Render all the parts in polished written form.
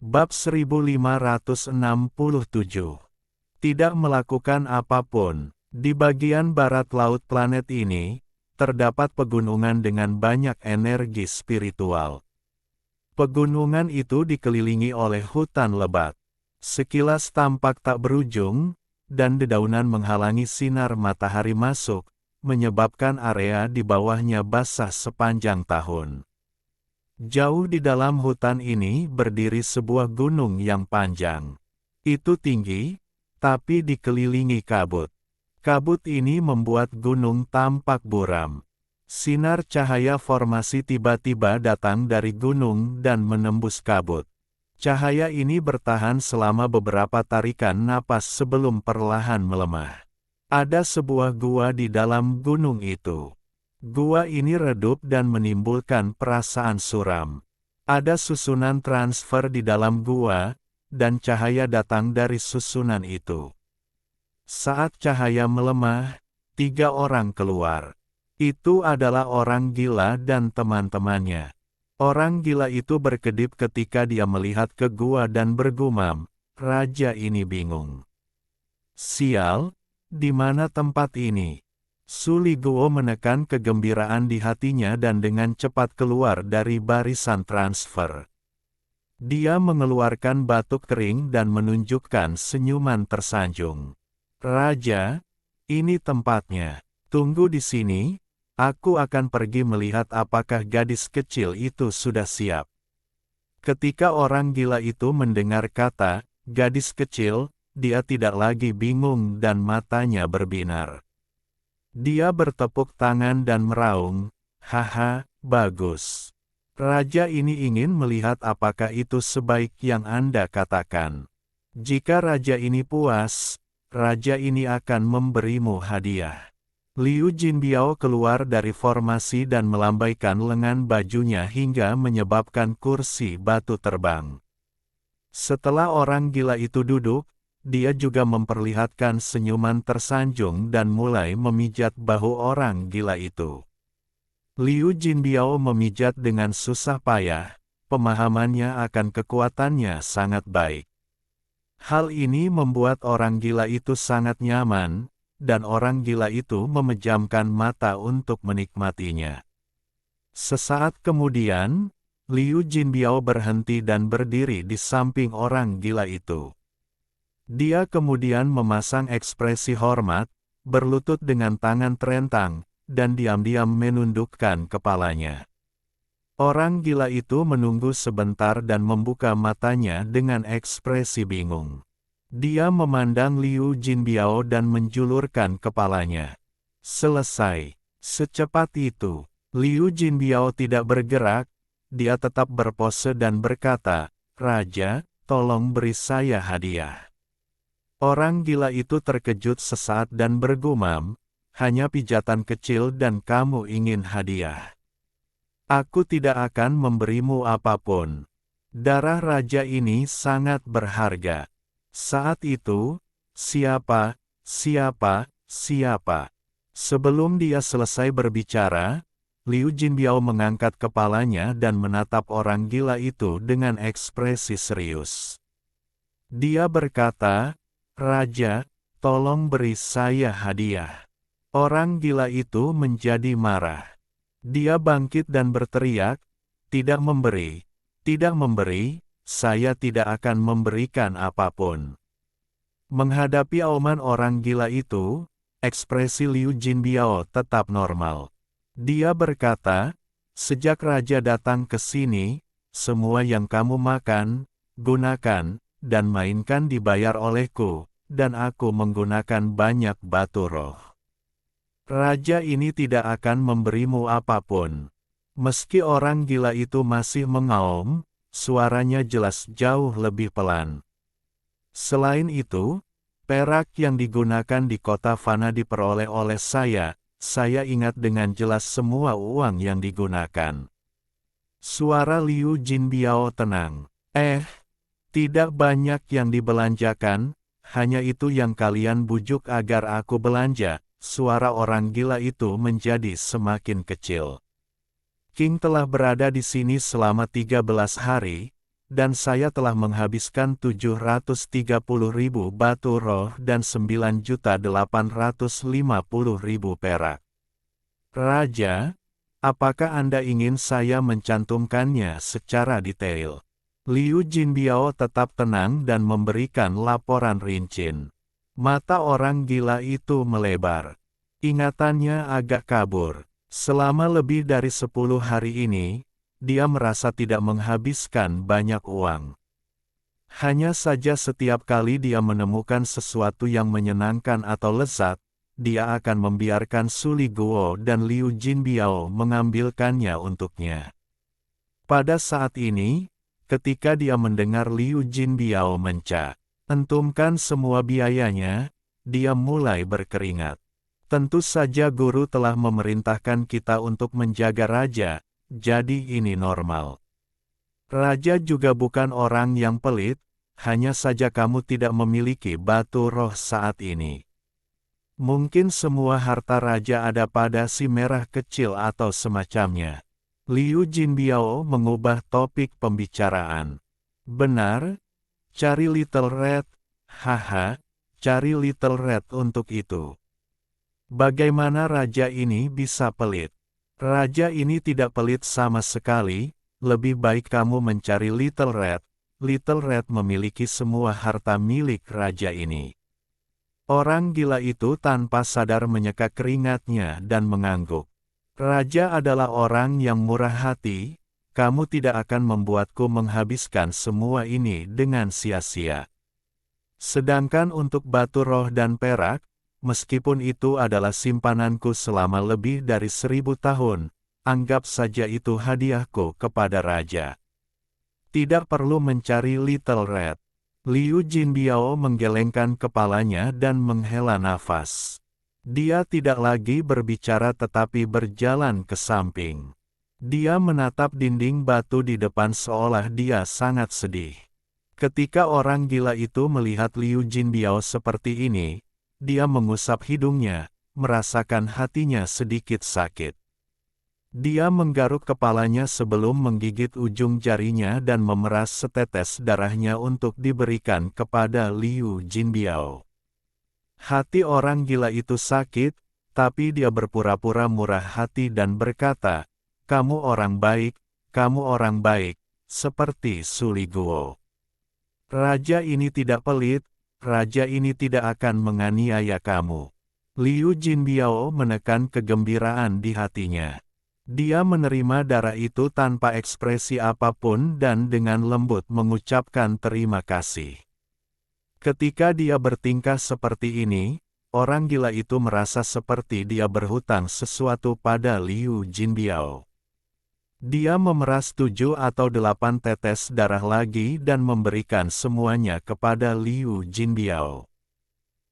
Bab 1567. Tidak melakukan apapun. Di bagian barat laut planet ini, terdapat pegunungan dengan banyak energi spiritual. Pegunungan itu dikelilingi oleh hutan lebat. Sekilas tampak tak berujung, dan dedaunan menghalangi sinar matahari masuk, menyebabkan area di bawahnya basah sepanjang tahun. Jauh di dalam hutan ini berdiri sebuah gunung yang panjang. Itu tinggi, tapi dikelilingi kabut. Kabut ini membuat gunung tampak buram. Sinar cahaya formasi tiba-tiba datang dari gunung dan menembus kabut. Cahaya ini bertahan selama beberapa tarikan napas sebelum perlahan melemah. Ada sebuah gua di dalam gunung itu. Gua ini redup dan menimbulkan perasaan suram. Ada susunan transfer di dalam gua, dan cahaya datang dari susunan itu. Saat cahaya melemah, 3 orang keluar. Itu adalah orang gila dan teman-temannya. Orang gila itu berkedip ketika dia melihat ke gua dan bergumam, "Raja ini bingung. Sial, di mana tempat ini?" Suli Guo menekan kegembiraan di hatinya dan dengan cepat keluar dari barisan transfer. Dia mengeluarkan batuk kering dan menunjukkan senyuman tersanjung. "Raja, ini tempatnya. Tunggu di sini, aku akan pergi melihat apakah gadis kecil itu sudah siap." Ketika orang gila itu mendengar kata, "gadis kecil," dia tidak lagi bingung dan matanya berbinar. Dia bertepuk tangan dan meraung, "Haha, bagus. Raja ini ingin melihat apakah itu sebaik yang Anda katakan. Jika raja ini puas, raja ini akan memberimu hadiah." Liu Jinbiao keluar dari formasi dan melambaikan lengan bajunya hingga menyebabkan kursi batu terbang. Setelah orang gila itu duduk, dia juga memperlihatkan senyuman tersanjung dan mulai memijat bahu orang gila itu. Liu Jinbiao memijat dengan susah payah, pemahamannya akan kekuatannya sangat baik. Hal ini membuat orang gila itu sangat nyaman, dan orang gila itu memejamkan mata untuk menikmatinya. Sesaat kemudian, Liu Jinbiao berhenti dan berdiri di samping orang gila itu. Dia kemudian memasang ekspresi hormat, berlutut dengan tangan terentang, dan diam-diam menundukkan kepalanya. Orang gila itu menunggu sebentar dan membuka matanya dengan ekspresi bingung. Dia memandang Liu Jinbiao dan menjulurkan kepalanya. Selesai. Secepat itu, Liu Jinbiao tidak bergerak, dia tetap berpose dan berkata, "Raja, tolong beri saya hadiah." Orang gila itu terkejut sesaat dan bergumam, "Hanya pijatan kecil dan kamu ingin hadiah. Aku tidak akan memberimu apapun. Darah raja ini sangat berharga." Saat itu, siapa? Sebelum dia selesai berbicara, Liu Jinbiao mengangkat kepalanya dan menatap orang gila itu dengan ekspresi serius. Dia berkata, "Raja, tolong beri saya hadiah." Orang gila itu menjadi marah. Dia bangkit dan berteriak, "Tidak memberi, saya tidak akan memberikan apapun." Menghadapi auman orang gila itu, ekspresi Liu Jinbiao tetap normal. Dia berkata, "Sejak raja datang ke sini, semua yang kamu makan, gunakan, dan mainkan dibayar olehku, dan aku menggunakan banyak batu roh. Raja ini tidak akan memberimu apapun." Meski orang gila itu masih mengaum, suaranya jelas jauh lebih pelan. "Selain itu, perak yang digunakan di kota Fana diperoleh oleh saya ingat dengan jelas semua uang yang digunakan." Suara Liu Jinbiao tenang. Tidak banyak yang dibelanjakan, hanya itu yang kalian bujuk agar aku belanja." Suara orang gila itu menjadi semakin kecil. "King telah berada di sini selama 13 hari, dan saya telah menghabiskan 730.000 batu roh dan 9.850.000 perak. Raja, apakah Anda ingin saya mencantumkannya secara detail? Liu Jinbiao tetap tenang dan memberikan laporan rinci. Mata orang gila itu melebar. Ingatannya agak kabur. Selama lebih dari 10 hari ini, dia merasa tidak menghabiskan banyak uang. Hanya saja setiap kali dia menemukan sesuatu yang menyenangkan atau lezat, dia akan membiarkan Su Liguo dan Liu Jinbiao mengambilkannya untuknya. Pada saat ini, ketika dia mendengar Liu Jinbiao mencantumkan semua biayanya, dia mulai berkeringat. Tentu saja guru telah memerintahkan kita untuk menjaga raja, jadi ini normal. Raja juga bukan orang yang pelit, hanya saja kamu tidak memiliki batu roh saat ini. Mungkin semua harta raja ada pada si merah kecil atau semacamnya. Liu Jinbiao mengubah topik pembicaraan. Benar? Cari Little Red? Haha, cari Little Red untuk itu. Bagaimana raja ini bisa pelit? Raja ini tidak pelit sama sekali, lebih baik kamu mencari Little Red. Little Red memiliki semua harta milik raja ini. Orang gila itu tanpa sadar menyeka keringatnya dan mengangguk. Raja adalah orang yang murah hati, kamu tidak akan membuatku menghabiskan semua ini dengan sia-sia. Sedangkan untuk batu roh dan perak, meskipun itu adalah simpananku selama lebih dari 1000 tahun, anggap saja itu hadiahku kepada raja. Tidak perlu mencari Little Red. Liu Jinbiao menggelengkan kepalanya dan menghela nafas. Dia tidak lagi berbicara tetapi berjalan ke samping. Dia menatap dinding batu di depan seolah dia sangat sedih. Ketika orang gila itu melihat Liu Jinbiao seperti ini, dia mengusap hidungnya, merasakan hatinya sedikit sakit. Dia menggaruk kepalanya sebelum menggigit ujung jarinya dan memeras setetes darahnya untuk diberikan kepada Liu Jinbiao. Hati orang gila itu sakit, tapi dia berpura-pura murah hati dan berkata, "Kamu orang baik, seperti Su Liguo. Raja ini tidak pelit, raja ini tidak akan menganiaya kamu." Liu Jinbiao menekan kegembiraan di hatinya. Dia menerima darah itu tanpa ekspresi apapun dan dengan lembut mengucapkan terima kasih. Ketika dia bertingkah seperti ini, orang gila itu merasa seperti dia berhutang sesuatu pada Liu Jinbiao. Dia memeras 7 atau 8 tetes darah lagi dan memberikan semuanya kepada Liu Jinbiao.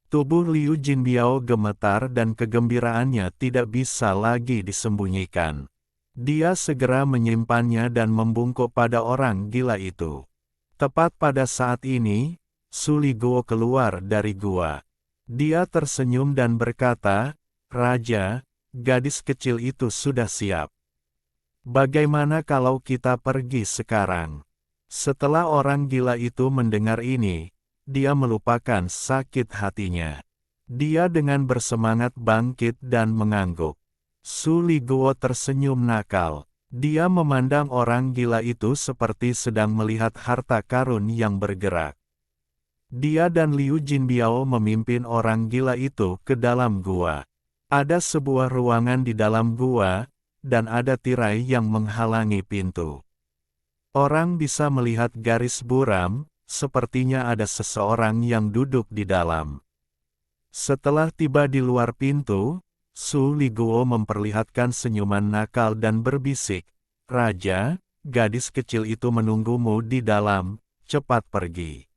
Tubuh Liu Jinbiao gemetar dan kegembiraannya tidak bisa lagi disembunyikan. Dia segera menyimpannya dan membungkuk pada orang gila itu. Tepat pada saat ini, Su Liguo keluar dari gua. Dia tersenyum dan berkata, "Raja, gadis kecil itu sudah siap. Bagaimana kalau kita pergi sekarang?" Setelah orang gila itu mendengar ini, dia melupakan sakit hatinya. Dia dengan bersemangat bangkit dan mengangguk. Su Liguo tersenyum nakal. Dia memandang orang gila itu seperti sedang melihat harta karun yang bergerak. Dia dan Liu Jinbiao memimpin orang gila itu ke dalam gua. Ada sebuah ruangan di dalam gua, dan ada tirai yang menghalangi pintu. Orang bisa melihat garis buram, sepertinya ada seseorang yang duduk di dalam. Setelah tiba di luar pintu, Su Liguo memperlihatkan senyuman nakal dan berbisik, "Raja, gadis kecil itu menunggumu di dalam, cepat pergi.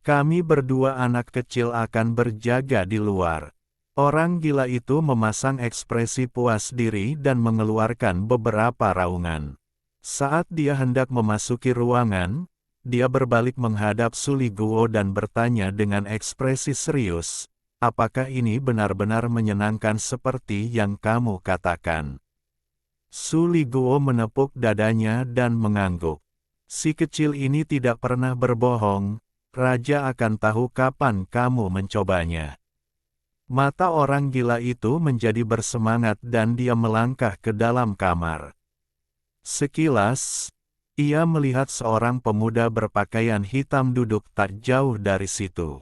Kami berdua anak kecil akan berjaga di luar." Orang gila itu memasang ekspresi puas diri dan mengeluarkan beberapa raungan. Saat dia hendak memasuki ruangan, dia berbalik menghadap Su Liguo dan bertanya dengan ekspresi serius, "Apakah ini benar-benar menyenangkan seperti yang kamu katakan?" Su Liguo menepuk dadanya dan mengangguk. Si kecil ini tidak pernah berbohong, raja akan tahu kapan kamu mencobanya. Mata orang gila itu menjadi bersemangat dan dia melangkah ke dalam kamar. Sekilas, ia melihat seorang pemuda berpakaian hitam duduk tak jauh dari situ.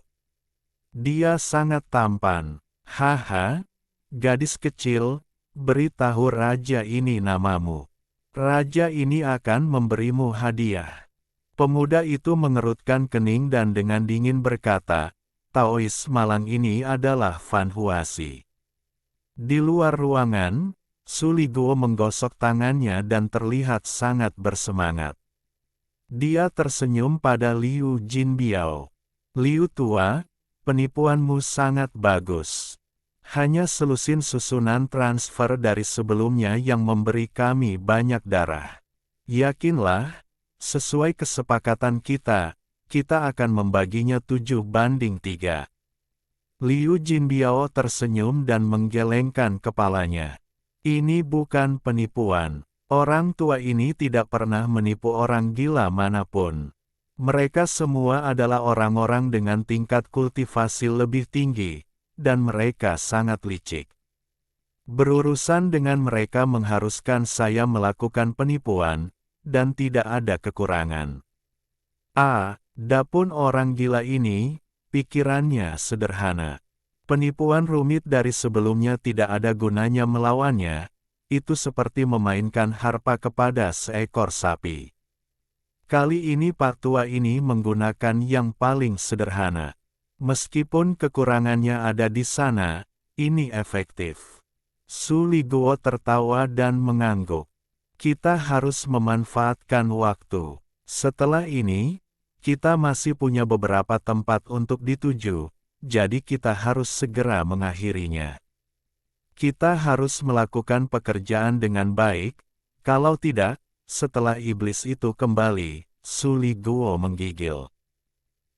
Dia sangat tampan. Haha, gadis kecil, beritahu raja ini namamu. Raja ini akan memberimu hadiah. Pemuda itu mengerutkan kening dan dengan dingin berkata, Taois malang ini adalah Fan Huasi. Di luar ruangan, Su Liguo menggosok tangannya dan terlihat sangat bersemangat. Dia tersenyum pada Liu Jinbiao. Liu tua, penipuanmu sangat bagus. Hanya selusin susunan transfer dari sebelumnya yang memberi kami banyak darah. Yakinlah, sesuai kesepakatan kita akan membaginya 7/3. Liu Jinbiao tersenyum dan menggelengkan kepalanya. Ini bukan penipuan. Orang tua ini tidak pernah menipu orang gila manapun. Mereka semua adalah orang-orang dengan tingkat kultivasi lebih tinggi, dan mereka sangat licik. Berurusan dengan mereka mengharuskan saya melakukan penipuan, dan tidak ada kekurangan. Dapun orang gila ini, pikirannya sederhana. Penipuan rumit dari sebelumnya tidak ada gunanya melawannya, itu seperti memainkan harpa kepada seekor sapi. Kali ini Pak Tua ini menggunakan yang paling sederhana. Meskipun kekurangannya ada di sana, ini efektif. Su Liguo tertawa dan mengangguk. Kita harus memanfaatkan waktu. Setelah ini, kita masih punya beberapa tempat untuk dituju, jadi kita harus segera mengakhirinya. Kita harus melakukan pekerjaan dengan baik, kalau tidak, setelah iblis itu kembali, Su Liguo menggigil.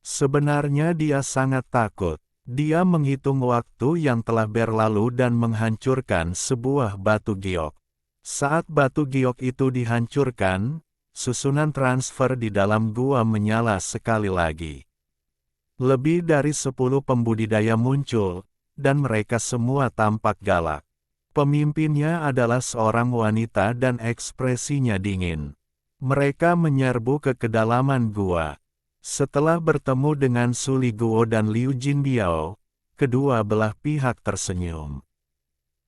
Sebenarnya dia sangat takut. Dia menghitung waktu yang telah berlalu dan menghancurkan sebuah batu giok. Saat batu giok itu dihancurkan, susunan transfer di dalam gua menyala sekali lagi. Lebih dari 10 pembudidaya muncul, dan mereka semua tampak galak. Pemimpinnya adalah seorang wanita dan ekspresinya dingin. Mereka menyerbu ke kedalaman gua. Setelah bertemu dengan Su Liguo dan Liu Jinbiao, kedua belah pihak tersenyum.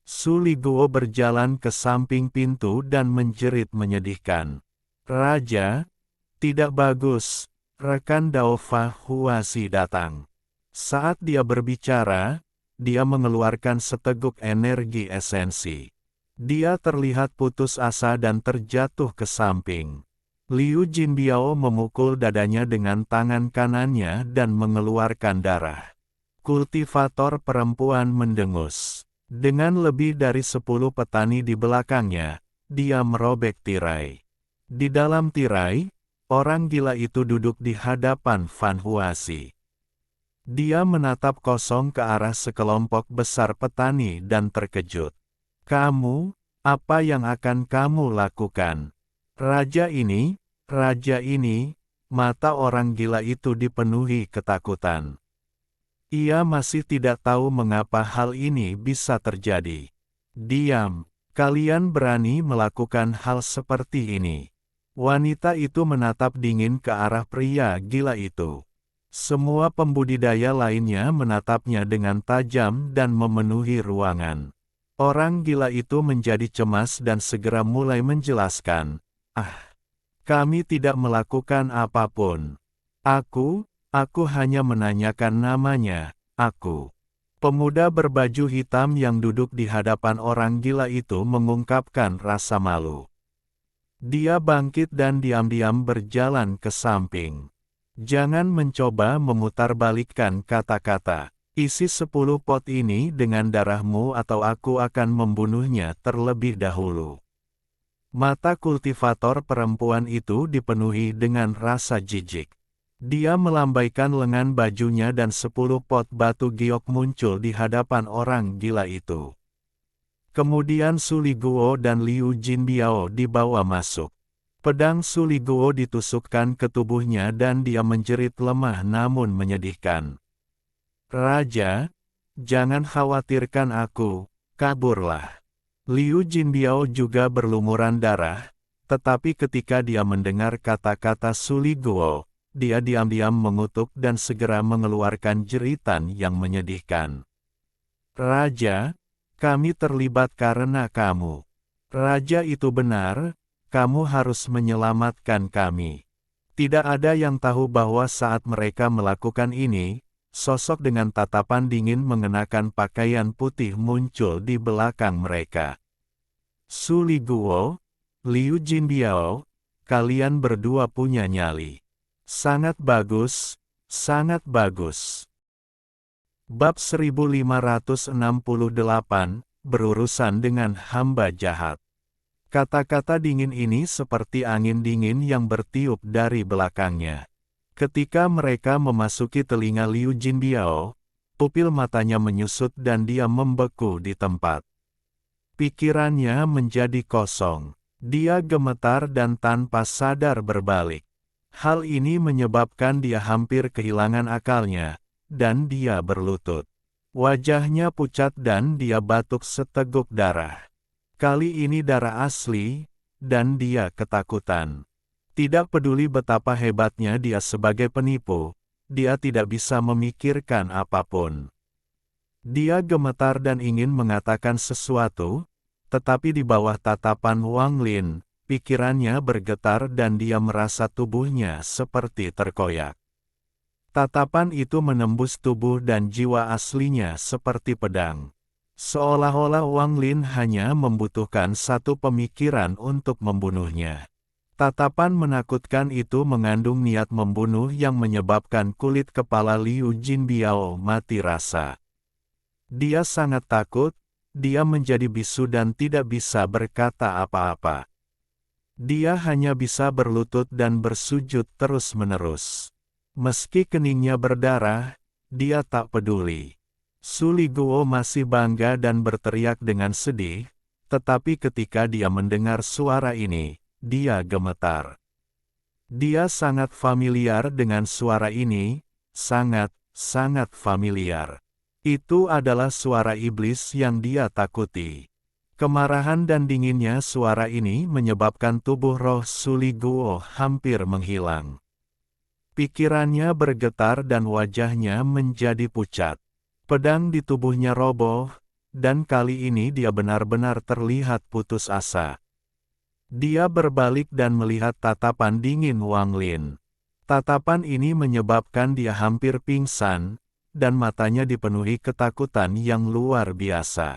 Su Liguo berjalan ke samping pintu dan menjerit menyedihkan. Raja, tidak bagus, rekan Daofa Huasi datang. Saat dia berbicara, dia mengeluarkan seteguk energi esensi. Dia terlihat putus asa dan terjatuh ke samping. Liu Jinbiao memukul dadanya dengan tangan kanannya dan mengeluarkan darah. Kultivator perempuan mendengus. Dengan lebih dari 10 petani di belakangnya, dia merobek tirai. Di dalam tirai, orang gila itu duduk di hadapan Fan Huasi. Dia menatap kosong ke arah sekelompok besar petani dan terkejut. Kamu, apa yang akan kamu lakukan? Raja ini, mata orang gila itu dipenuhi ketakutan. Ia masih tidak tahu mengapa hal ini bisa terjadi. Diam, kalian berani melakukan hal seperti ini. Wanita itu menatap dingin ke arah pria gila itu. Semua pembudidaya lainnya menatapnya dengan tajam dan memenuhi ruangan. Orang gila itu menjadi cemas dan segera mulai menjelaskan, kami tidak melakukan apapun. Aku hanya menanyakan namanya, Pemuda berbaju hitam yang duduk di hadapan orang gila itu mengungkapkan rasa malu. Dia bangkit dan diam-diam berjalan ke samping. Jangan mencoba memutarbalikkan kata-kata. Isi 10 pot ini dengan darahmu atau aku akan membunuhnya terlebih dahulu. Mata kultivator perempuan itu dipenuhi dengan rasa jijik. Dia melambaikan lengan bajunya dan 10 pot batu giok muncul di hadapan orang gila itu. Kemudian Su Liguo dan Liu Jinbiao dibawa masuk. Pedang Su Liguo ditusukkan ke tubuhnya dan dia menjerit lemah namun menyedihkan. Raja, jangan khawatirkan aku, kaburlah. Liu Jinbiao juga berlumuran darah, tetapi ketika dia mendengar kata-kata Su Liguo, dia diam-diam mengutuk dan segera mengeluarkan jeritan yang menyedihkan. Raja, kami terlibat karena kamu. Raja itu benar, kamu harus menyelamatkan kami. Tidak ada yang tahu bahwa saat mereka melakukan ini, sosok dengan tatapan dingin mengenakan pakaian putih muncul di belakang mereka. Su Liguo, Liu Jinbiao, kalian berdua punya nyali. Sangat bagus, sangat bagus. Bab 1568, berurusan dengan hamba jahat. Kata-kata dingin ini seperti angin dingin yang bertiup dari belakangnya. Ketika mereka memasuki telinga Liu Jinbiao, pupil matanya menyusut dan dia membeku di tempat. Pikirannya menjadi kosong. Dia gemetar dan tanpa sadar berbalik. Hal ini menyebabkan dia hampir kehilangan akalnya, dan dia berlutut. Wajahnya pucat dan dia batuk seteguk darah. Kali ini darah asli, dan dia ketakutan. Tidak peduli betapa hebatnya dia sebagai penipu, dia tidak bisa memikirkan apapun. Dia gemetar dan ingin mengatakan sesuatu, tetapi di bawah tatapan Wang Lin, pikirannya bergetar dan dia merasa tubuhnya seperti terkoyak. Tatapan itu menembus tubuh dan jiwa aslinya seperti pedang. Seolah-olah Wang Lin hanya membutuhkan satu pemikiran untuk membunuhnya. Tatapan menakutkan itu mengandung niat membunuh yang menyebabkan kulit kepala Liu Jinbiao mati rasa. Dia sangat takut, dia menjadi bisu dan tidak bisa berkata apa-apa. Dia hanya bisa berlutut dan bersujud terus-menerus. Meski keningnya berdarah, dia tak peduli. Su Liguo masih bangga dan berteriak dengan sedih, tetapi ketika dia mendengar suara ini, dia gemetar. Dia sangat familiar dengan suara ini, sangat familiar. Itu adalah suara iblis yang dia takuti. Kemarahan dan dinginnya suara ini menyebabkan tubuh roh Su Liguo hampir menghilang. Pikirannya bergetar dan wajahnya menjadi pucat. Pedang di tubuhnya roboh, dan kali ini dia benar-benar terlihat putus asa. Dia berbalik dan melihat tatapan dingin Wang Lin. Tatapan ini menyebabkan dia hampir pingsan, dan matanya dipenuhi ketakutan yang luar biasa.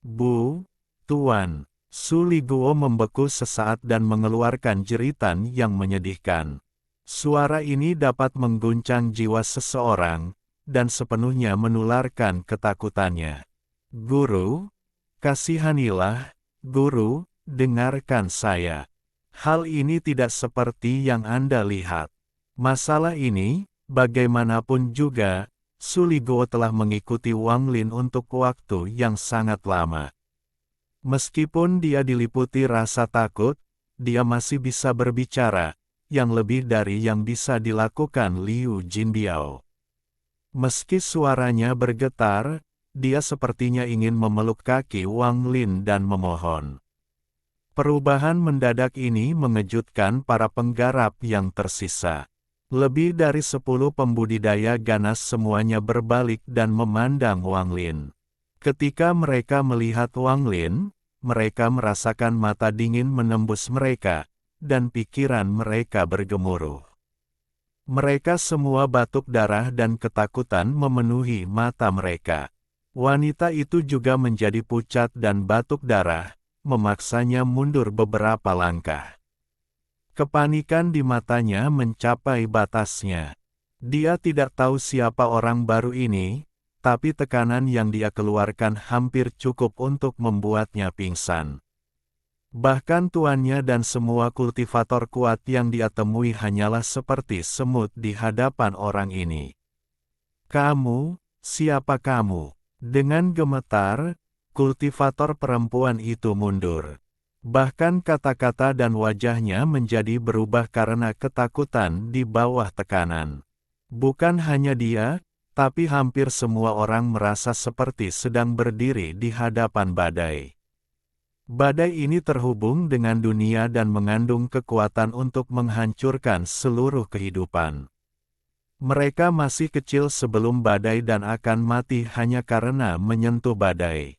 Bu, Tuan, Su Liguo membeku sesaat dan mengeluarkan jeritan yang menyedihkan. Suara ini dapat mengguncang jiwa seseorang, dan sepenuhnya menularkan ketakutannya. Guru, kasihanilah, Guru. Dengarkan saya. Hal ini tidak seperti yang Anda lihat. Masalah ini, bagaimanapun juga, Su Liguo telah mengikuti Wang Lin untuk waktu yang sangat lama. Meskipun dia diliputi rasa takut, dia masih bisa berbicara, yang lebih dari yang bisa dilakukan Liu Jinbiao. Meski suaranya bergetar, dia sepertinya ingin memeluk kaki Wang Lin dan memohon. Perubahan mendadak ini mengejutkan para penggarap yang tersisa. Lebih dari 10 pembudidaya ganas semuanya berbalik dan memandang Wang Lin. Ketika mereka melihat Wang Lin, mereka merasakan mata dingin menembus mereka, dan pikiran mereka bergemuruh. Mereka semua batuk darah dan ketakutan memenuhi mata mereka. Wanita itu juga menjadi pucat dan batuk darah, memaksanya mundur beberapa langkah. Kepanikan di matanya mencapai batasnya. Dia tidak tahu siapa orang baru ini, tapi tekanan yang dia keluarkan hampir cukup untuk membuatnya pingsan. Bahkan tuannya dan semua kultivator kuat yang dia temui hanyalah seperti semut di hadapan orang ini. Kamu, siapa kamu? Dengan gemetar, kultivator perempuan itu mundur. Bahkan kata-kata dan wajahnya menjadi berubah karena ketakutan di bawah tekanan. Bukan hanya dia, tapi hampir semua orang merasa seperti sedang berdiri di hadapan badai. Badai ini terhubung dengan dunia dan mengandung kekuatan untuk menghancurkan seluruh kehidupan. Mereka masih kecil sebelum badai dan akan mati hanya karena menyentuh badai.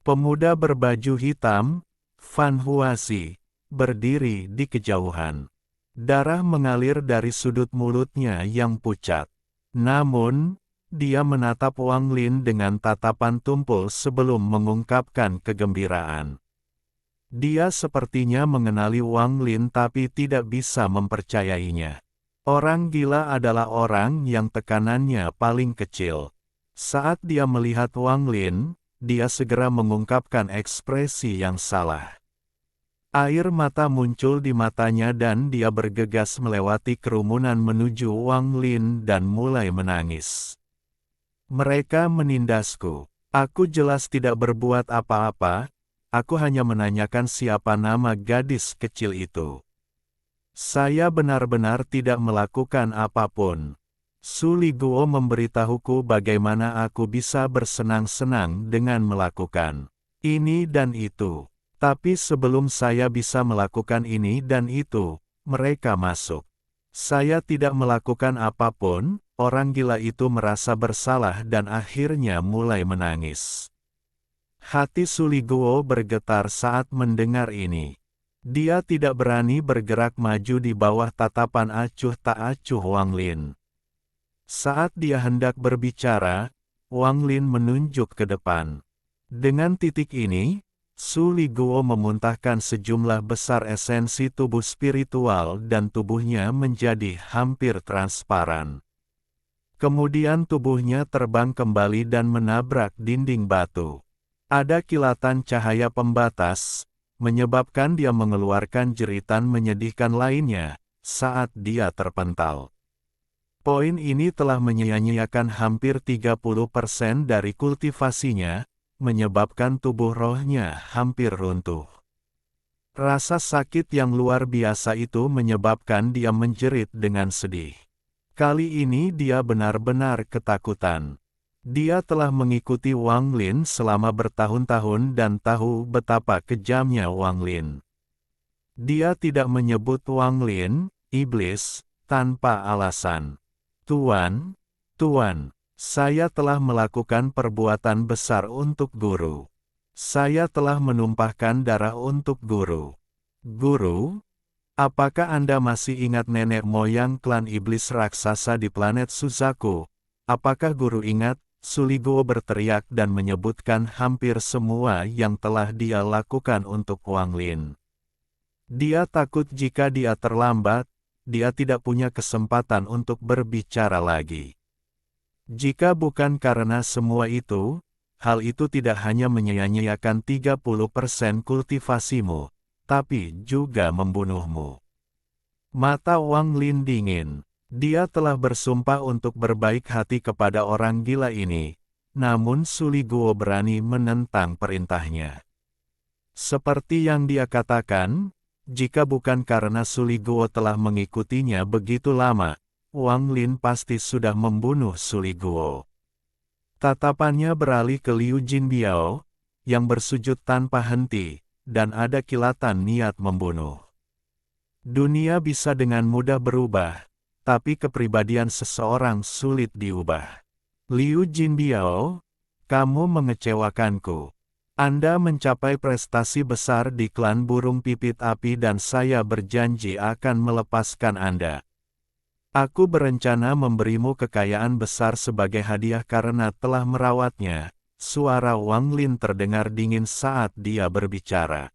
Pemuda berbaju hitam, Van Huasi, berdiri di kejauhan. Darah mengalir dari sudut mulutnya yang pucat. Namun, dia menatap Wang Lin dengan tatapan tumpul sebelum mengungkapkan kegembiraan. Dia sepertinya mengenali Wang Lin tapi tidak bisa mempercayainya. Orang gila adalah orang yang tekanannya paling kecil. Saat dia melihat Wang Lin, dia segera mengungkapkan ekspresi yang salah. Air mata muncul di matanya dan dia bergegas melewati kerumunan menuju Wang Lin dan mulai menangis. Mereka menindasku. Aku jelas tidak berbuat apa-apa, aku hanya menanyakan siapa nama gadis kecil itu. Saya benar-benar tidak melakukan apapun. Su Liguo memberitahuku bagaimana aku bisa bersenang-senang dengan melakukan ini dan itu. Tapi sebelum saya bisa melakukan ini dan itu, mereka masuk. Saya tidak melakukan apapun, orang gila itu merasa bersalah dan akhirnya mulai menangis. Hati Su Liguo bergetar saat mendengar ini. Dia tidak berani bergerak maju di bawah tatapan acuh tak acuh Wang Lin. Saat dia hendak berbicara, Wang Lin menunjuk ke depan. Dengan titik ini, Su Liguo memuntahkan sejumlah besar esensi tubuh spiritual dan tubuhnya menjadi hampir transparan. Kemudian tubuhnya terbang kembali dan menabrak dinding batu. Ada kilatan cahaya pembatas, menyebabkan dia mengeluarkan jeritan menyedihkan lainnya, saat dia terpental. Poin ini telah menyia-nyiakan hampir 30% dari kultivasinya, menyebabkan tubuh rohnya hampir runtuh. Rasa sakit yang luar biasa itu menyebabkan dia menjerit dengan sedih. Kali ini dia benar-benar ketakutan. Dia telah mengikuti Wang Lin selama bertahun-tahun dan tahu betapa kejamnya Wang Lin. Dia tidak menyebut Wang Lin, iblis, tanpa alasan. Tuan, saya telah melakukan perbuatan besar untuk guru. Saya telah menumpahkan darah untuk guru. Guru, apakah Anda masih ingat nenek moyang klan iblis raksasa di planet Suzaku? Apakah guru ingat? Su Liguo berteriak dan menyebutkan hampir semua yang telah dia lakukan untuk Wang Lin. Dia takut jika dia terlambat, dia tidak punya kesempatan untuk berbicara lagi. Jika bukan karena semua itu, hal itu tidak hanya menyia-nyiakan 30% kultivasimu, tapi juga membunuhmu. Mata Wang Lin dingin. Dia telah bersumpah untuk berbaik hati kepada orang gila ini, namun Su Liguo berani menentang perintahnya. Seperti yang dia katakan, jika bukan karena Su Liguo telah mengikutinya begitu lama, Wang Lin pasti sudah membunuh Su Liguo. Tatapannya beralih ke Liu Jinbiao, yang bersujud tanpa henti, dan ada kilatan niat membunuh. Dunia bisa dengan mudah berubah, tapi kepribadian seseorang sulit diubah. Liu Jinbiao, kamu mengecewakanku. Anda mencapai prestasi besar di klan burung pipit api dan saya berjanji akan melepaskan Anda. Aku berencana memberimu kekayaan besar sebagai hadiah karena telah merawatnya. Suara Wang Lin terdengar dingin saat dia berbicara.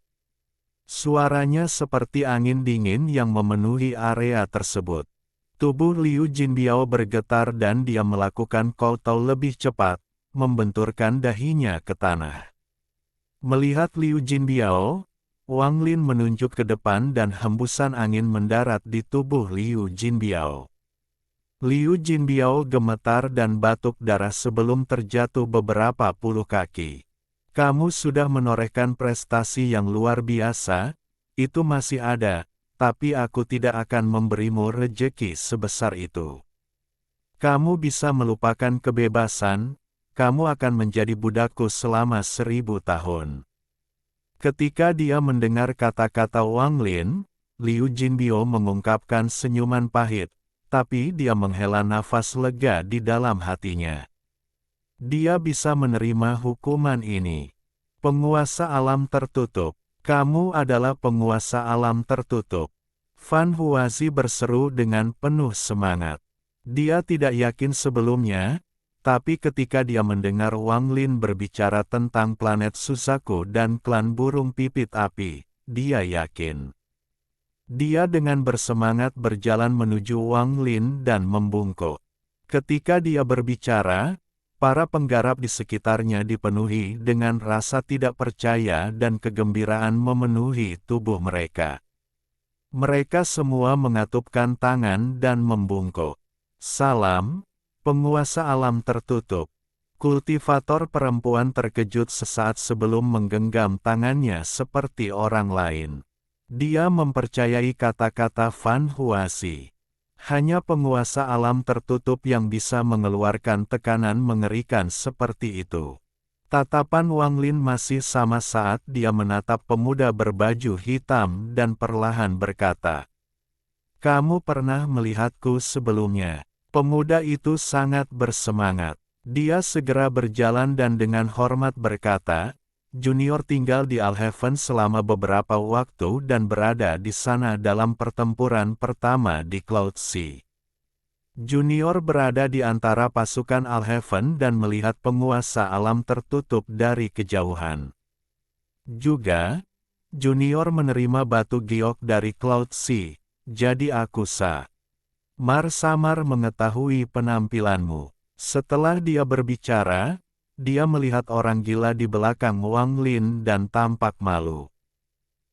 Suaranya seperti angin dingin yang memenuhi area tersebut. Tubuh Liu Jinbiao bergetar dan dia melakukan koutou lebih cepat, membenturkan dahinya ke tanah. Melihat Liu Jinbiao, Wang Lin menunjuk ke depan dan hembusan angin mendarat di tubuh Liu Jinbiao. Liu Jinbiao gemetar dan batuk darah sebelum terjatuh beberapa puluh kaki. Kamu sudah menorehkan prestasi yang luar biasa, itu masih ada, tapi aku tidak akan memberimu rejeki sebesar itu. Kamu bisa melupakan kebebasan, kamu akan menjadi budakku selama 1000 tahun. Ketika dia mendengar kata-kata Wang Lin, Liu Jinbio mengungkapkan senyuman pahit, tapi dia menghela nafas lega di dalam hatinya. Dia bisa menerima hukuman ini. Penguasa alam tertutup. Kamu adalah penguasa alam tertutup. Fan Huazi berseru dengan penuh semangat. Dia tidak yakin sebelumnya, tapi ketika dia mendengar Wang Lin berbicara tentang planet Suzaku dan klan burung pipit api, dia yakin. Dia dengan bersemangat berjalan menuju Wang Lin dan membungkuk. Ketika dia berbicara, para penggarap di sekitarnya dipenuhi dengan rasa tidak percaya dan kegembiraan memenuhi tubuh mereka. Mereka semua mengatupkan tangan dan membungkuk. Salam, penguasa alam tertutup. Kultivator perempuan terkejut sesaat sebelum menggenggam tangannya seperti orang lain. Dia mempercayai kata-kata Fan Huasi. Hanya penguasa alam tertutup yang bisa mengeluarkan tekanan mengerikan seperti itu. Tatapan Wang Lin masih sama saat dia menatap pemuda berbaju hitam dan perlahan berkata, "Kamu pernah melihatku sebelumnya." Pemuda itu sangat bersemangat. Dia segera berjalan dan dengan hormat berkata, Junior tinggal di Alhaven selama beberapa waktu dan berada di sana dalam pertempuran pertama di Cloud Sea. Junior berada di antara pasukan Alhaven dan melihat penguasa alam tertutup dari kejauhan. Juga, Junior menerima batu giok dari Cloud Sea, jadi aku samar mengetahui penampilanmu. Setelah dia berbicara, dia melihat orang gila di belakang Wang Lin dan tampak malu.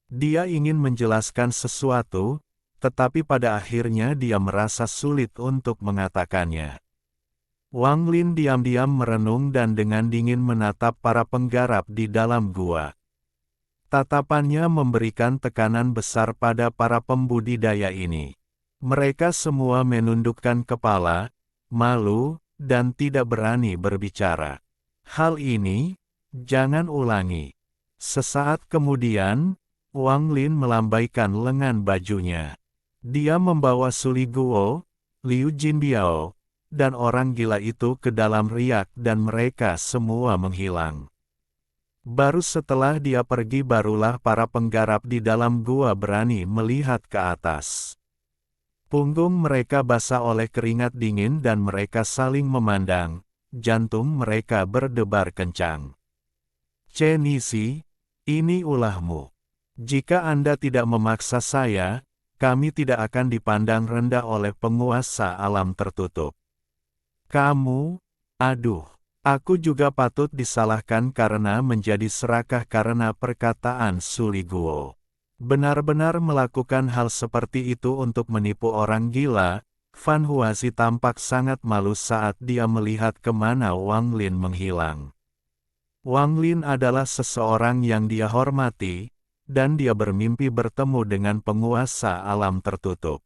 Dia ingin menjelaskan sesuatu, tetapi pada akhirnya dia merasa sulit untuk mengatakannya. Wang Lin diam-diam merenung dan dengan dingin menatap para penggarap di dalam gua. Tatapannya memberikan tekanan besar pada para pembudidaya ini. Mereka semua menundukkan kepala, malu, dan tidak berani berbicara. Hal ini, jangan ulangi. Sesaat kemudian, Wang Lin melambaikan lengan bajunya. Dia membawa Suli Guo, Liu Jinbiao, dan orang gila itu ke dalam riak dan mereka semua menghilang. Baru setelah dia pergi barulah para penggarap di dalam gua berani melihat ke atas. Punggung mereka basah oleh keringat dingin dan mereka saling memandang, jantung mereka berdebar kencang. Chenisi, ini ulahmu. Jika Anda tidak memaksa saya, kami tidak akan dipandang rendah oleh penguasa alam tertutup. Kamu, aduh, aku juga patut disalahkan karena menjadi serakah karena perkataan Suli Guo. Benar-benar melakukan hal seperti itu untuk menipu orang gila, Fan Huasi tampak sangat malu saat dia melihat kemana Wang Lin menghilang. Wang Lin adalah seseorang yang dia hormati, dan dia bermimpi bertemu dengan penguasa alam tertutup.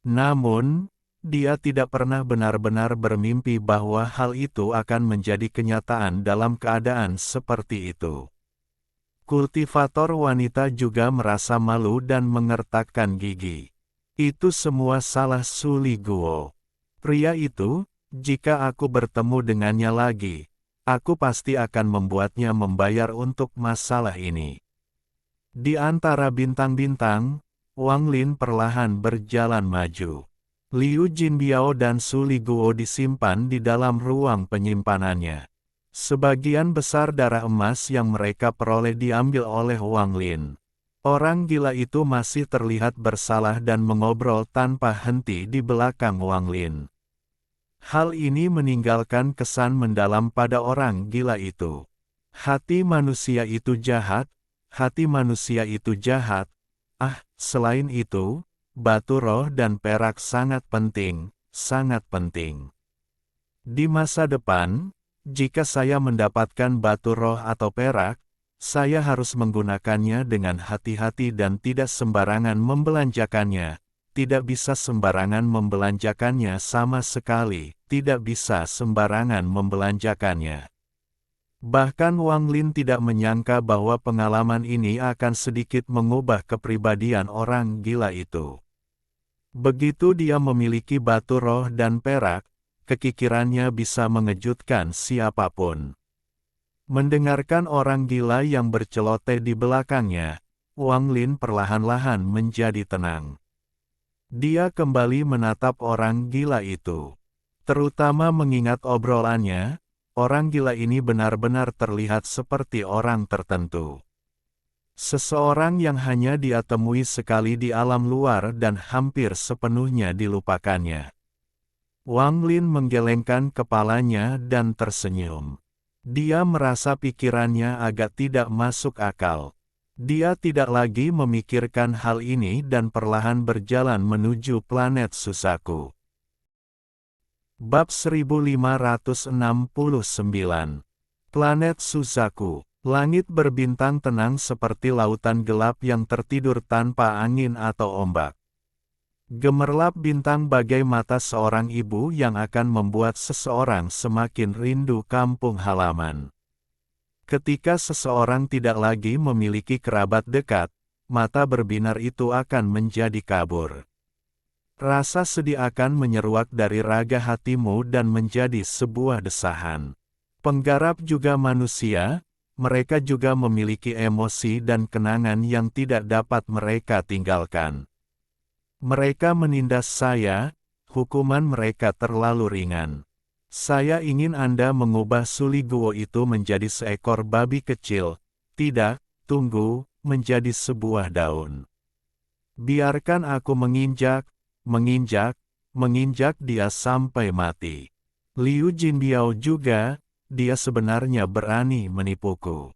Namun, dia tidak pernah benar-benar bermimpi bahwa hal itu akan menjadi kenyataan dalam keadaan seperti itu. Kultivator wanita juga merasa malu dan mengertakkan gigi. Itu semua salah Suli Guo. Pria itu, jika aku bertemu dengannya lagi, aku pasti akan membuatnya membayar untuk masalah ini. Di antara bintang-bintang, Wang Lin perlahan berjalan maju. Liu Jinbiao dan Suli Guo disimpan di dalam ruang penyimpanannya. Sebagian besar darah emas yang mereka peroleh diambil oleh Wang Lin. Orang gila itu masih terlihat bersalah dan mengobrol tanpa henti di belakang Wang Lin. Hal ini meninggalkan kesan mendalam pada orang gila itu. Hati manusia itu jahat, hati manusia itu jahat. Selain itu, batu roh dan perak sangat penting, sangat penting. Di masa depan, Jika saya mendapatkan batu roh atau perak, saya harus menggunakannya dengan hati-hati dan tidak sembarangan membelanjakannya. Tidak bisa sembarangan membelanjakannya sama sekali, tidak bisa sembarangan membelanjakannya. Bahkan Wang Lin tidak menyangka bahwa pengalaman ini akan sedikit mengubah kepribadian orang gila itu. Begitu dia memiliki batu roh dan perak, kekikirannya bisa mengejutkan siapapun. Mendengarkan orang gila yang berceloteh di belakangnya, Wang Lin perlahan-lahan menjadi tenang. Dia kembali menatap orang gila itu. Terutama mengingat obrolannya, orang gila ini benar-benar terlihat seperti orang tertentu. Seseorang yang hanya dia temui sekali di alam luar dan hampir sepenuhnya dilupakannya. Wang Lin menggelengkan kepalanya dan tersenyum. Dia merasa pikirannya agak tidak masuk akal. Dia tidak lagi memikirkan hal ini dan perlahan berjalan menuju planet Susaku. Bab 1569. Planet Susaku. Langit berbintang tenang seperti lautan gelap yang tertidur tanpa angin atau ombak. Gemerlap bintang bagai mata seorang ibu yang akan membuat seseorang semakin rindu kampung halaman. Ketika seseorang tidak lagi memiliki kerabat dekat, mata berbinar itu akan menjadi kabur. Rasa sedih akan menyeruak dari raga hatimu dan menjadi sebuah desahan. Penggarap juga manusia, mereka juga memiliki emosi dan kenangan yang tidak dapat mereka tinggalkan. Mereka menindas saya, hukuman mereka terlalu ringan. Saya ingin Anda mengubah Suli Guo itu menjadi seekor babi kecil. Tidak, tunggu, menjadi sebuah daun. Biarkan aku menginjak, menginjak dia sampai mati. Liu Jinbiao juga, dia sebenarnya berani menipuku.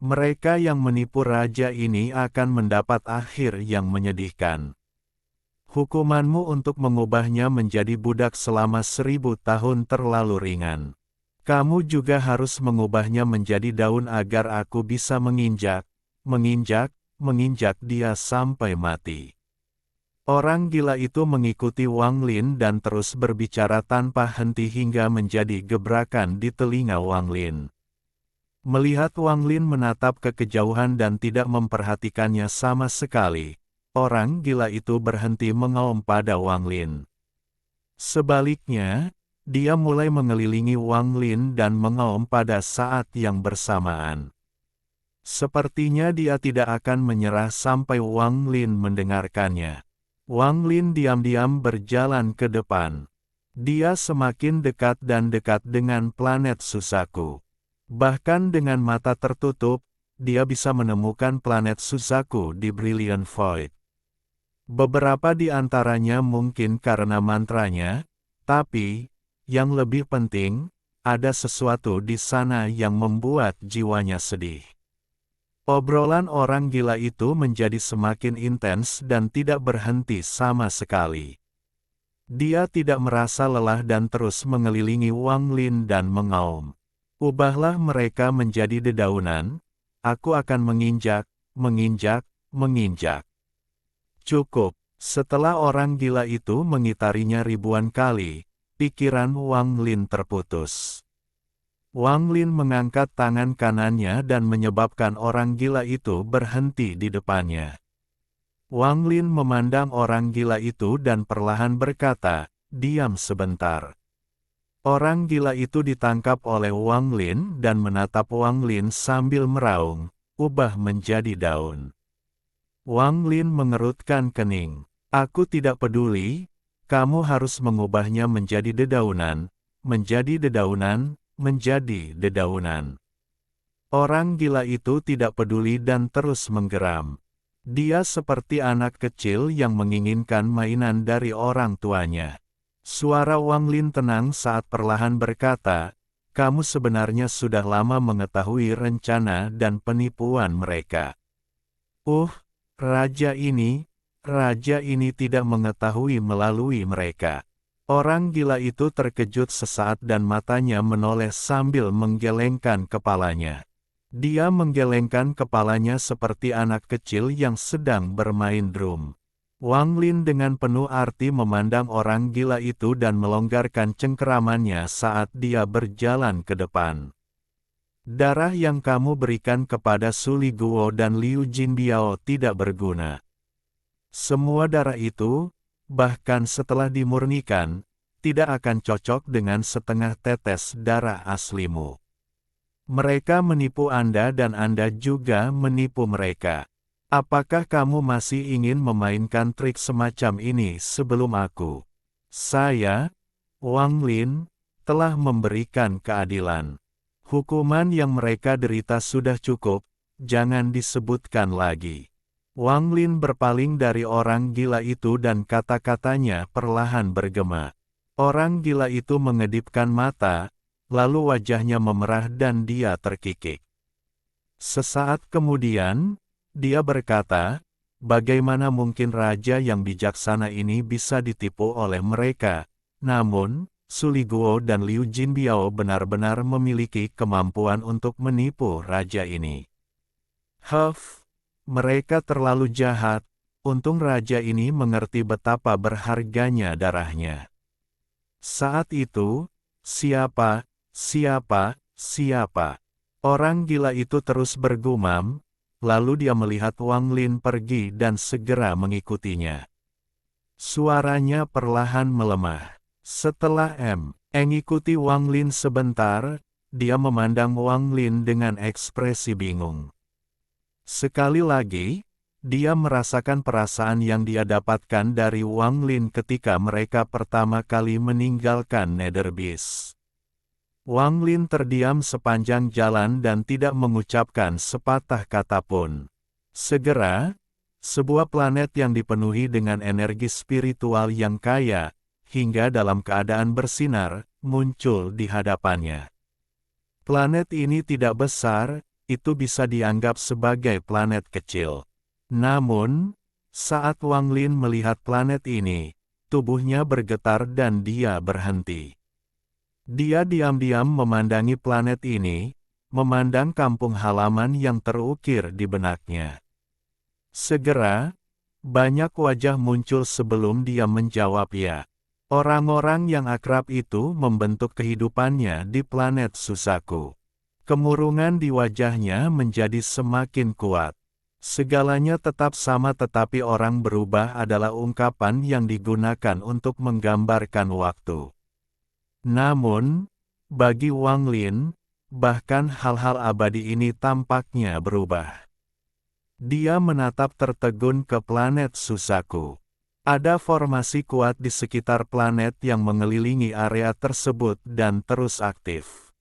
Mereka yang menipu raja ini akan mendapat akhir yang menyedihkan. Hukumanmu untuk mengubahnya menjadi budak selama 1000 tahun terlalu ringan. Kamu juga harus mengubahnya menjadi daun agar aku bisa menginjak dia sampai mati. Orang gila itu mengikuti Wang Lin dan terus berbicara tanpa henti hingga menjadi gebrakan di telinga Wang Lin. Melihat Wang Lin menatap ke kejauhan dan tidak memperhatikannya sama sekali, orang gila itu berhenti mengaum pada Wang Lin. Sebaliknya, dia mulai mengelilingi Wang Lin dan mengaum pada saat yang bersamaan. Sepertinya dia tidak akan menyerah sampai Wang Lin mendengarkannya. Wang Lin diam-diam berjalan ke depan. Dia semakin dekat dan dekat dengan planet Susaku. Bahkan dengan mata tertutup, dia bisa menemukan planet Susaku di Brilliant Void. Beberapa di antaranya mungkin karena mantranya, tapi, yang lebih penting, ada sesuatu di sana yang membuat jiwanya sedih. Obrolan orang gila itu menjadi semakin intens dan tidak berhenti sama sekali. Dia tidak merasa lelah dan terus mengelilingi Wang Lin dan mengaum. Ubahlah mereka menjadi dedaunan, aku akan menginjak. Cukup, setelah orang gila itu mengitarinya ribuan kali, pikiran Wang Lin terputus. Wang Lin mengangkat tangan kanannya dan menyebabkan orang gila itu berhenti di depannya. Wang Lin memandang orang gila itu dan perlahan berkata, "Diam sebentar." Orang gila itu ditangkap oleh Wang Lin dan menatap Wang Lin sambil meraung, "Ubah menjadi daun." Wang Lin mengerutkan kening. "Aku tidak peduli, kamu harus mengubahnya menjadi dedaunan, menjadi dedaunan. Orang gila itu tidak peduli dan terus menggeram. Dia seperti anak kecil yang menginginkan mainan dari orang tuanya. Suara Wang Lin tenang saat perlahan berkata, "Kamu sebenarnya sudah lama mengetahui rencana dan penipuan mereka." Raja ini tidak mengetahui melalui mereka. Orang gila itu terkejut sesaat dan matanya menoleh sambil menggelengkan kepalanya. Dia menggelengkan kepalanya seperti anak kecil yang sedang bermain drum. Wang Lin dengan penuh arti memandang orang gila itu dan melonggarkan cengkeramannya saat dia berjalan ke depan. Darah yang kamu berikan kepada Su Li Guo dan Liu Jinbiao tidak berguna. Semua darah itu, bahkan setelah dimurnikan, tidak akan cocok dengan setengah tetes darah aslimu. Mereka menipu Anda dan Anda juga menipu mereka. Apakah kamu masih ingin memainkan trik semacam ini sebelum aku? Saya, Wang Lin, telah memberikan keadilan. Hukuman yang mereka derita sudah cukup, jangan disebutkan lagi. Wang Lin berpaling dari orang gila itu dan kata-katanya perlahan bergema. Orang gila itu mengedipkan mata, lalu wajahnya memerah dan dia terkikik. Sesaat kemudian, dia berkata, bagaimana mungkin raja yang bijaksana ini bisa ditipu oleh mereka? Namun, Su Li Guo dan Liu Jinbiao benar-benar memiliki kemampuan untuk menipu raja ini. Mereka terlalu jahat, untung raja ini mengerti betapa berharganya darahnya. Saat itu, siapa? Orang gila itu terus bergumam, lalu dia melihat Wang Lin pergi dan segera mengikutinya. Suaranya perlahan melemah. Setelah mengikuti Wang Lin sebentar, dia memandang Wang Lin dengan ekspresi bingung. Sekali lagi, dia merasakan perasaan yang dia dapatkan dari Wang Lin ketika mereka pertama kali meninggalkan Nether Beast. Wang Lin terdiam sepanjang jalan dan tidak mengucapkan sepatah kata pun. Segera, sebuah planet yang dipenuhi dengan energi spiritual yang kaya, hingga dalam keadaan bersinar, muncul di hadapannya. Planet ini tidak besar, itu bisa dianggap sebagai planet kecil. Namun, saat Wang Lin melihat planet ini, tubuhnya bergetar dan dia berhenti. Dia diam-diam memandangi planet ini, memandang kampung halaman yang terukir di benaknya. Segera, banyak wajah muncul sebelum dia menjawab ya. Orang-orang yang akrab itu membentuk kehidupannya di planet Susaku. Kemurungan di wajahnya menjadi semakin kuat. Segalanya tetap sama tetapi orang berubah adalah ungkapan yang digunakan untuk menggambarkan waktu. Namun, bagi Wang Lin, bahkan hal-hal abadi ini tampaknya berubah. Dia menatap tertegun ke planet Susaku. Ada formasi kuat di sekitar planet yang mengelilingi area tersebut dan terus aktif.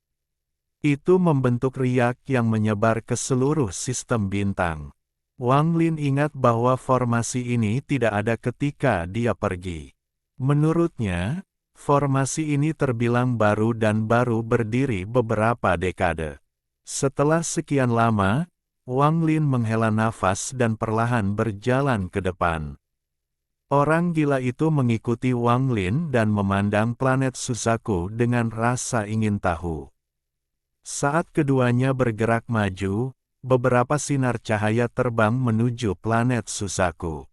Itu membentuk riak yang menyebar ke seluruh sistem bintang. Wang Lin ingat bahwa formasi ini tidak ada ketika dia pergi. Menurutnya, formasi ini terbilang baru dan baru berdiri beberapa dekade. Setelah sekian lama, Wang Lin menghela nafas dan perlahan berjalan ke depan. Orang gila itu mengikuti Wang Lin dan memandang planet Susaku dengan rasa ingin tahu. Saat keduanya bergerak maju, beberapa sinar cahaya terbang menuju planet Susaku.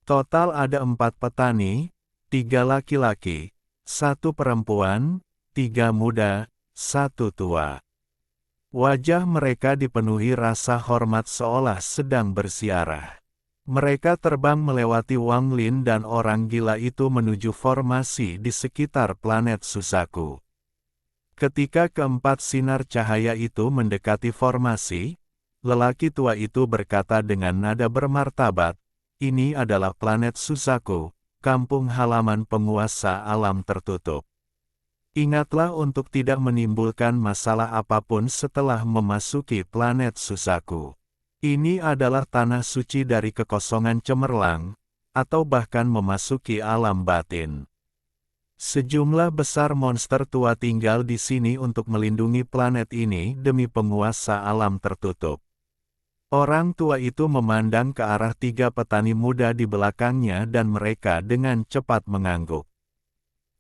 Total ada 4 petani, 3 laki-laki, 1 perempuan, 3 muda, 1 tua. Wajah mereka dipenuhi rasa hormat seolah sedang bersiarah. Mereka terbang melewati Wang Lin dan orang gila itu menuju formasi di sekitar planet Susaku. Ketika keempat sinar cahaya itu mendekati formasi, lelaki tua itu berkata dengan nada bermartabat, "Ini adalah planet Susaku, kampung halaman penguasa alam tertutup. Ingatlah untuk tidak menimbulkan masalah apapun setelah memasuki planet Susaku. Ini adalah tanah suci dari kekosongan cemerlang, atau bahkan memasuki alam batin. Sejumlah besar monster tua tinggal di sini untuk melindungi planet ini demi penguasa alam tertutup." Orang tua itu memandang ke arah 3 petani muda di belakangnya dan mereka dengan cepat mengangguk.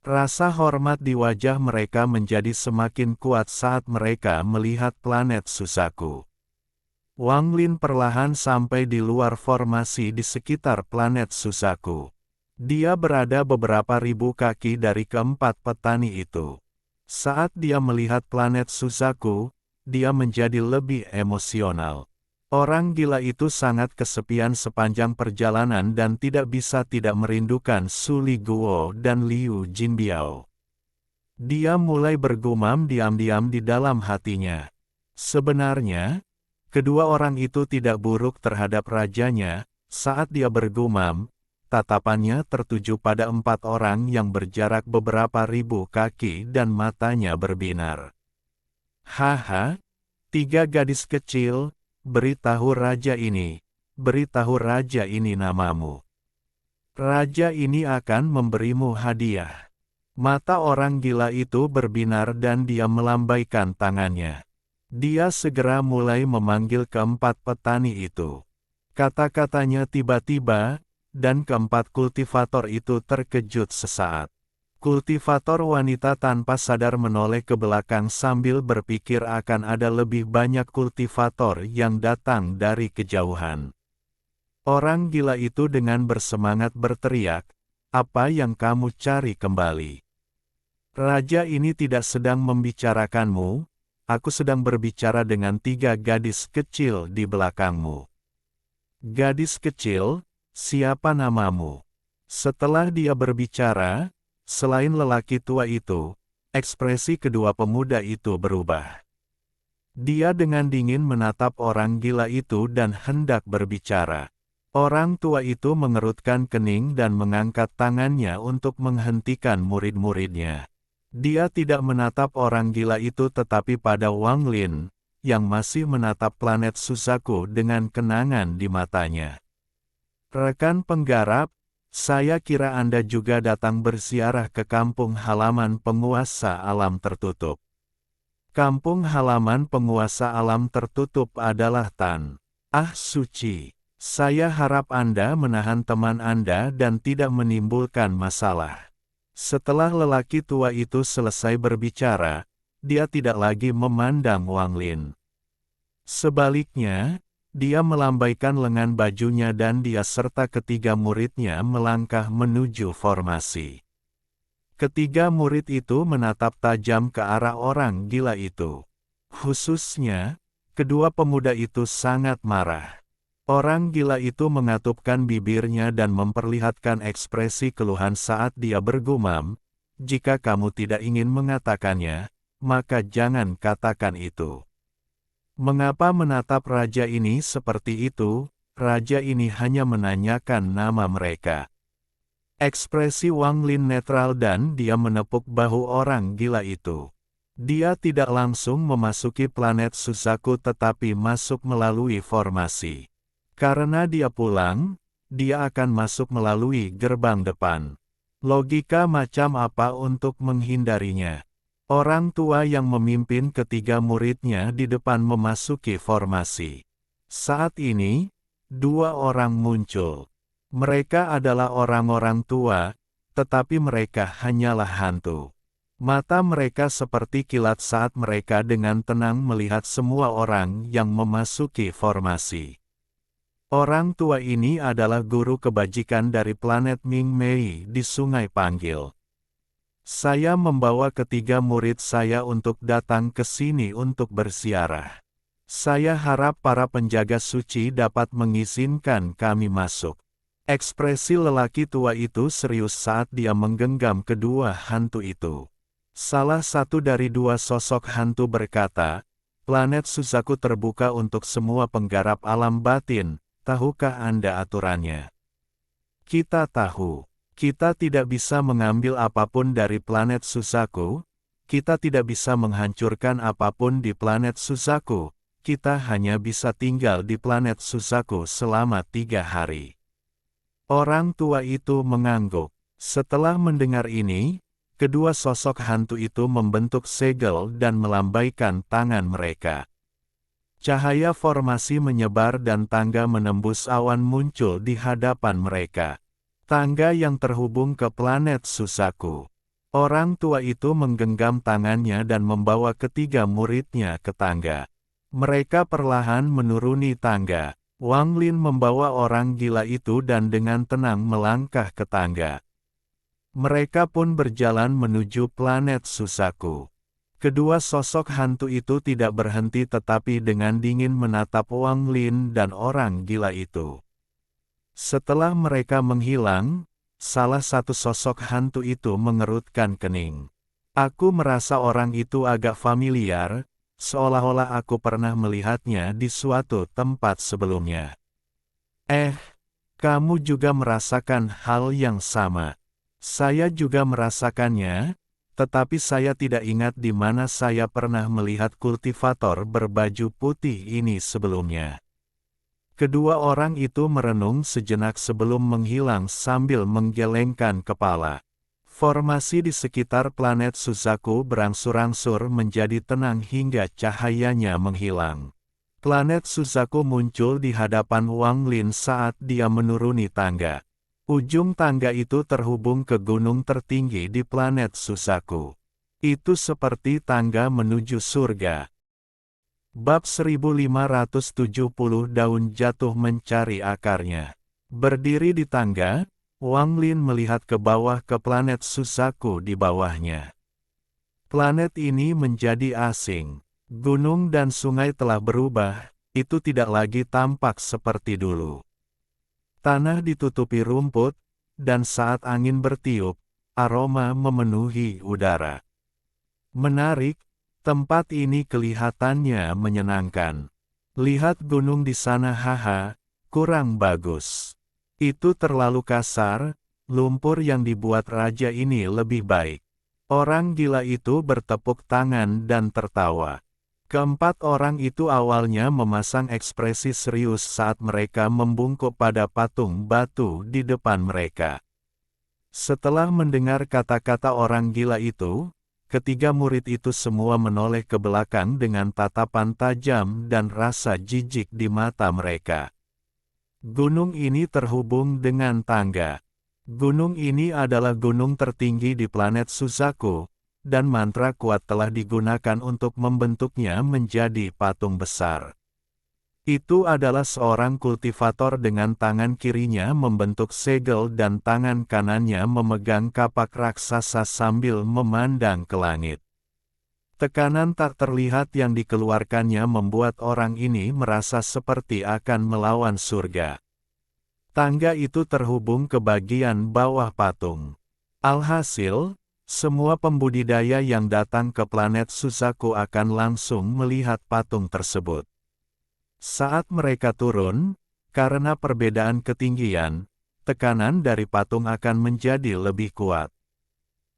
Rasa hormat di wajah mereka menjadi semakin kuat saat mereka melihat planet Suzaku. Wang Lin perlahan sampai di luar formasi di sekitar planet Suzaku. Dia berada beberapa ribu kaki dari keempat petani itu. Saat dia melihat planet Suzaku, dia menjadi lebih emosional. Orang gila itu sangat kesepian sepanjang perjalanan dan tidak bisa tidak merindukan Su Li Guo dan Liu Jinbiao. Dia mulai bergumam diam-diam di dalam hatinya. Sebenarnya, kedua orang itu tidak buruk terhadap rajanya. Saat dia bergumam, tatapannya tertuju pada 4 orang yang berjarak beberapa ribu kaki dan matanya berbinar. Haha, 3 gadis kecil, beritahu raja ini namamu. Raja ini akan memberimu hadiah. Mata orang gila itu berbinar dan dia melambaikan tangannya. Dia segera mulai memanggil keempat petani itu. Kata-katanya tiba-tiba, dan keempat kultivator itu terkejut sesaat. Kultivator wanita tanpa sadar menoleh ke belakang sambil berpikir akan ada lebih banyak kultivator yang datang dari kejauhan. Orang gila itu dengan bersemangat berteriak, "Apa yang kamu cari kembali? Raja ini tidak sedang membicarakanmu, aku sedang berbicara dengan 3 gadis kecil di belakangmu." "Gadis kecil, siapa namamu?" Setelah dia berbicara, selain lelaki tua itu, ekspresi kedua pemuda itu berubah. Dia dengan dingin menatap orang gila itu dan hendak berbicara. Orang tua itu mengerutkan kening dan mengangkat tangannya untuk menghentikan murid-muridnya. Dia tidak menatap orang gila itu tetapi pada Wang Lin, yang masih menatap planet Suzaku dengan kenangan di matanya. "Rekan penggarap, saya kira Anda juga datang berziarah ke kampung halaman penguasa alam tertutup." Kampung halaman penguasa alam tertutup adalah Tan Ah Suci. Saya harap Anda menahan teman Anda dan tidak menimbulkan masalah. Setelah lelaki tua itu selesai berbicara, dia tidak lagi memandang Wang Lin. Sebaliknya, dia melambaikan lengan bajunya dan dia serta ketiga muridnya melangkah menuju formasi. Ketiga murid itu menatap tajam ke arah orang gila itu. Khususnya, kedua pemuda itu sangat marah. Orang gila itu mengatupkan bibirnya dan memperlihatkan ekspresi keluhan saat dia bergumam, "Jika kamu tidak ingin mengatakannya, maka jangan katakan itu." Mengapa menatap raja ini seperti itu? Raja ini hanya menanyakan nama mereka. Ekspresi Wang Lin netral dan dia menepuk bahu orang gila itu. Dia tidak langsung memasuki planet Suzaku tetapi masuk melalui formasi. Karena dia pulang, dia akan masuk melalui gerbang depan. Logika macam apa untuk menghindarinya? Orang tua yang memimpin ketiga muridnya di depan memasuki formasi. Saat ini, 2 orang muncul. Mereka adalah orang-orang tua, tetapi mereka hanyalah hantu. Mata mereka seperti kilat saat mereka dengan tenang melihat semua orang yang memasuki formasi. Orang tua ini adalah guru kebajikan dari planet Ming Mei di Sungai Panggil. "Saya membawa ketiga murid saya untuk datang ke sini untuk berziarah. Saya harap para penjaga suci dapat mengizinkan kami masuk." Ekspresi lelaki tua itu serius saat dia menggenggam kedua hantu itu. Salah satu dari 2 sosok hantu berkata, "Planet Suzaku terbuka untuk semua penggarap alam batin, tahukah Anda aturannya?" "Kita tahu. Kita tidak bisa mengambil apapun dari planet Suzaku, kita tidak bisa menghancurkan apapun di planet Suzaku, kita hanya bisa tinggal di planet Suzaku selama 3 hari. Orang tua itu mengangguk. Setelah mendengar ini, kedua sosok hantu itu membentuk segel dan melambaikan tangan mereka. Cahaya formasi menyebar dan tangga menembus awan muncul di hadapan mereka. Tangga yang terhubung ke planet Suzaku. Orang tua itu menggenggam tangannya dan membawa ketiga muridnya ke tangga. Mereka perlahan menuruni tangga. Wang Lin membawa orang gila itu dan dengan tenang melangkah ke tangga. Mereka pun berjalan menuju planet Susaku. Kedua sosok hantu itu tidak berhenti tetapi dengan dingin menatap Wang Lin dan orang gila itu. Setelah mereka menghilang, salah satu sosok hantu itu mengerutkan kening. Aku merasa orang itu agak familiar, seolah-olah aku pernah melihatnya di suatu tempat sebelumnya. Kamu juga merasakan hal yang sama. Saya juga merasakannya, tetapi saya tidak ingat di mana saya pernah melihat kultivator berbaju putih ini sebelumnya. Kedua orang itu merenung sejenak sebelum menghilang sambil menggelengkan kepala. Formasi di sekitar planet Suzaku berangsur-angsur menjadi tenang hingga cahayanya menghilang. Planet Suzaku muncul di hadapan Wang Lin saat dia menuruni tangga. Ujung tangga itu terhubung ke gunung tertinggi di planet Suzaku. Itu seperti tangga menuju surga. Bab 1570 Daun jatuh mencari akarnya. Berdiri di tangga, Wang Lin melihat ke bawah ke planet Suzaku di bawahnya. Planet ini menjadi asing. Gunung dan sungai telah berubah, itu tidak lagi tampak seperti dulu. Tanah ditutupi rumput, dan saat angin bertiup, aroma memenuhi udara. Menarik, tempat ini kelihatannya menyenangkan. Lihat gunung di sana, haha, kurang bagus. Itu terlalu kasar, lumpur yang dibuat raja ini lebih baik. Orang gila itu bertepuk tangan dan tertawa. Keempat orang itu awalnya memasang ekspresi serius saat mereka membungkuk pada patung batu di depan mereka. Setelah mendengar kata-kata orang gila itu, ketiga murid itu semua menoleh ke belakang dengan tatapan tajam dan rasa jijik di mata mereka. Gunung ini terhubung dengan tangga. Gunung ini adalah gunung tertinggi di planet Suzaku, dan mantra kuat telah digunakan untuk membentuknya menjadi patung besar. Itu adalah seorang kultivator dengan tangan kirinya membentuk segel dan tangan kanannya memegang kapak raksasa sambil memandang ke langit. Tekanan tak terlihat yang dikeluarkannya membuat orang ini merasa seperti akan melawan surga. Tangga itu terhubung ke bagian bawah patung. Alhasil, semua pembudidaya yang datang ke planet Suzaku akan langsung melihat patung tersebut. Saat mereka turun, karena perbedaan ketinggian, tekanan dari patung akan menjadi lebih kuat.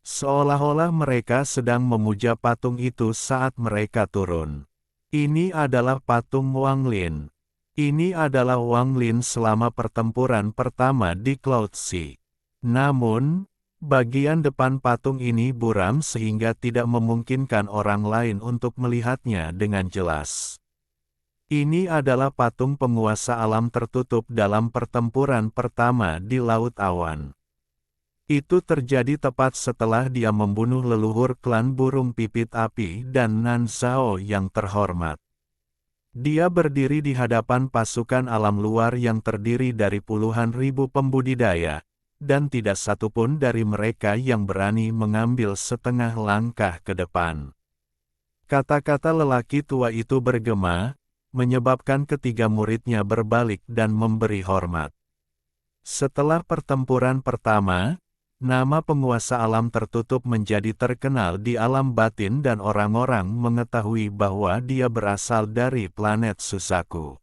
Seolah-olah mereka sedang memuja patung itu saat mereka turun. Ini adalah patung Wang Lin. Ini adalah Wang Lin selama pertempuran pertama di Cloud Sea. Namun, bagian depan patung ini buram sehingga tidak memungkinkan orang lain untuk melihatnya dengan jelas. Ini adalah patung penguasa alam tertutup dalam pertempuran pertama di Laut Awan. Itu terjadi tepat setelah dia membunuh leluhur klan burung pipit api dan Nan Zhao yang terhormat. Dia berdiri di hadapan pasukan alam luar yang terdiri dari puluhan ribu pembudidaya, dan tidak satupun dari mereka yang berani mengambil setengah langkah ke depan. Kata-kata lelaki tua itu bergema, menyebabkan ketiga muridnya berbalik dan memberi hormat. Setelah pertempuran pertama, nama penguasa alam tertutup menjadi terkenal di alam batin dan orang-orang mengetahui bahwa dia berasal dari planet Suzaku.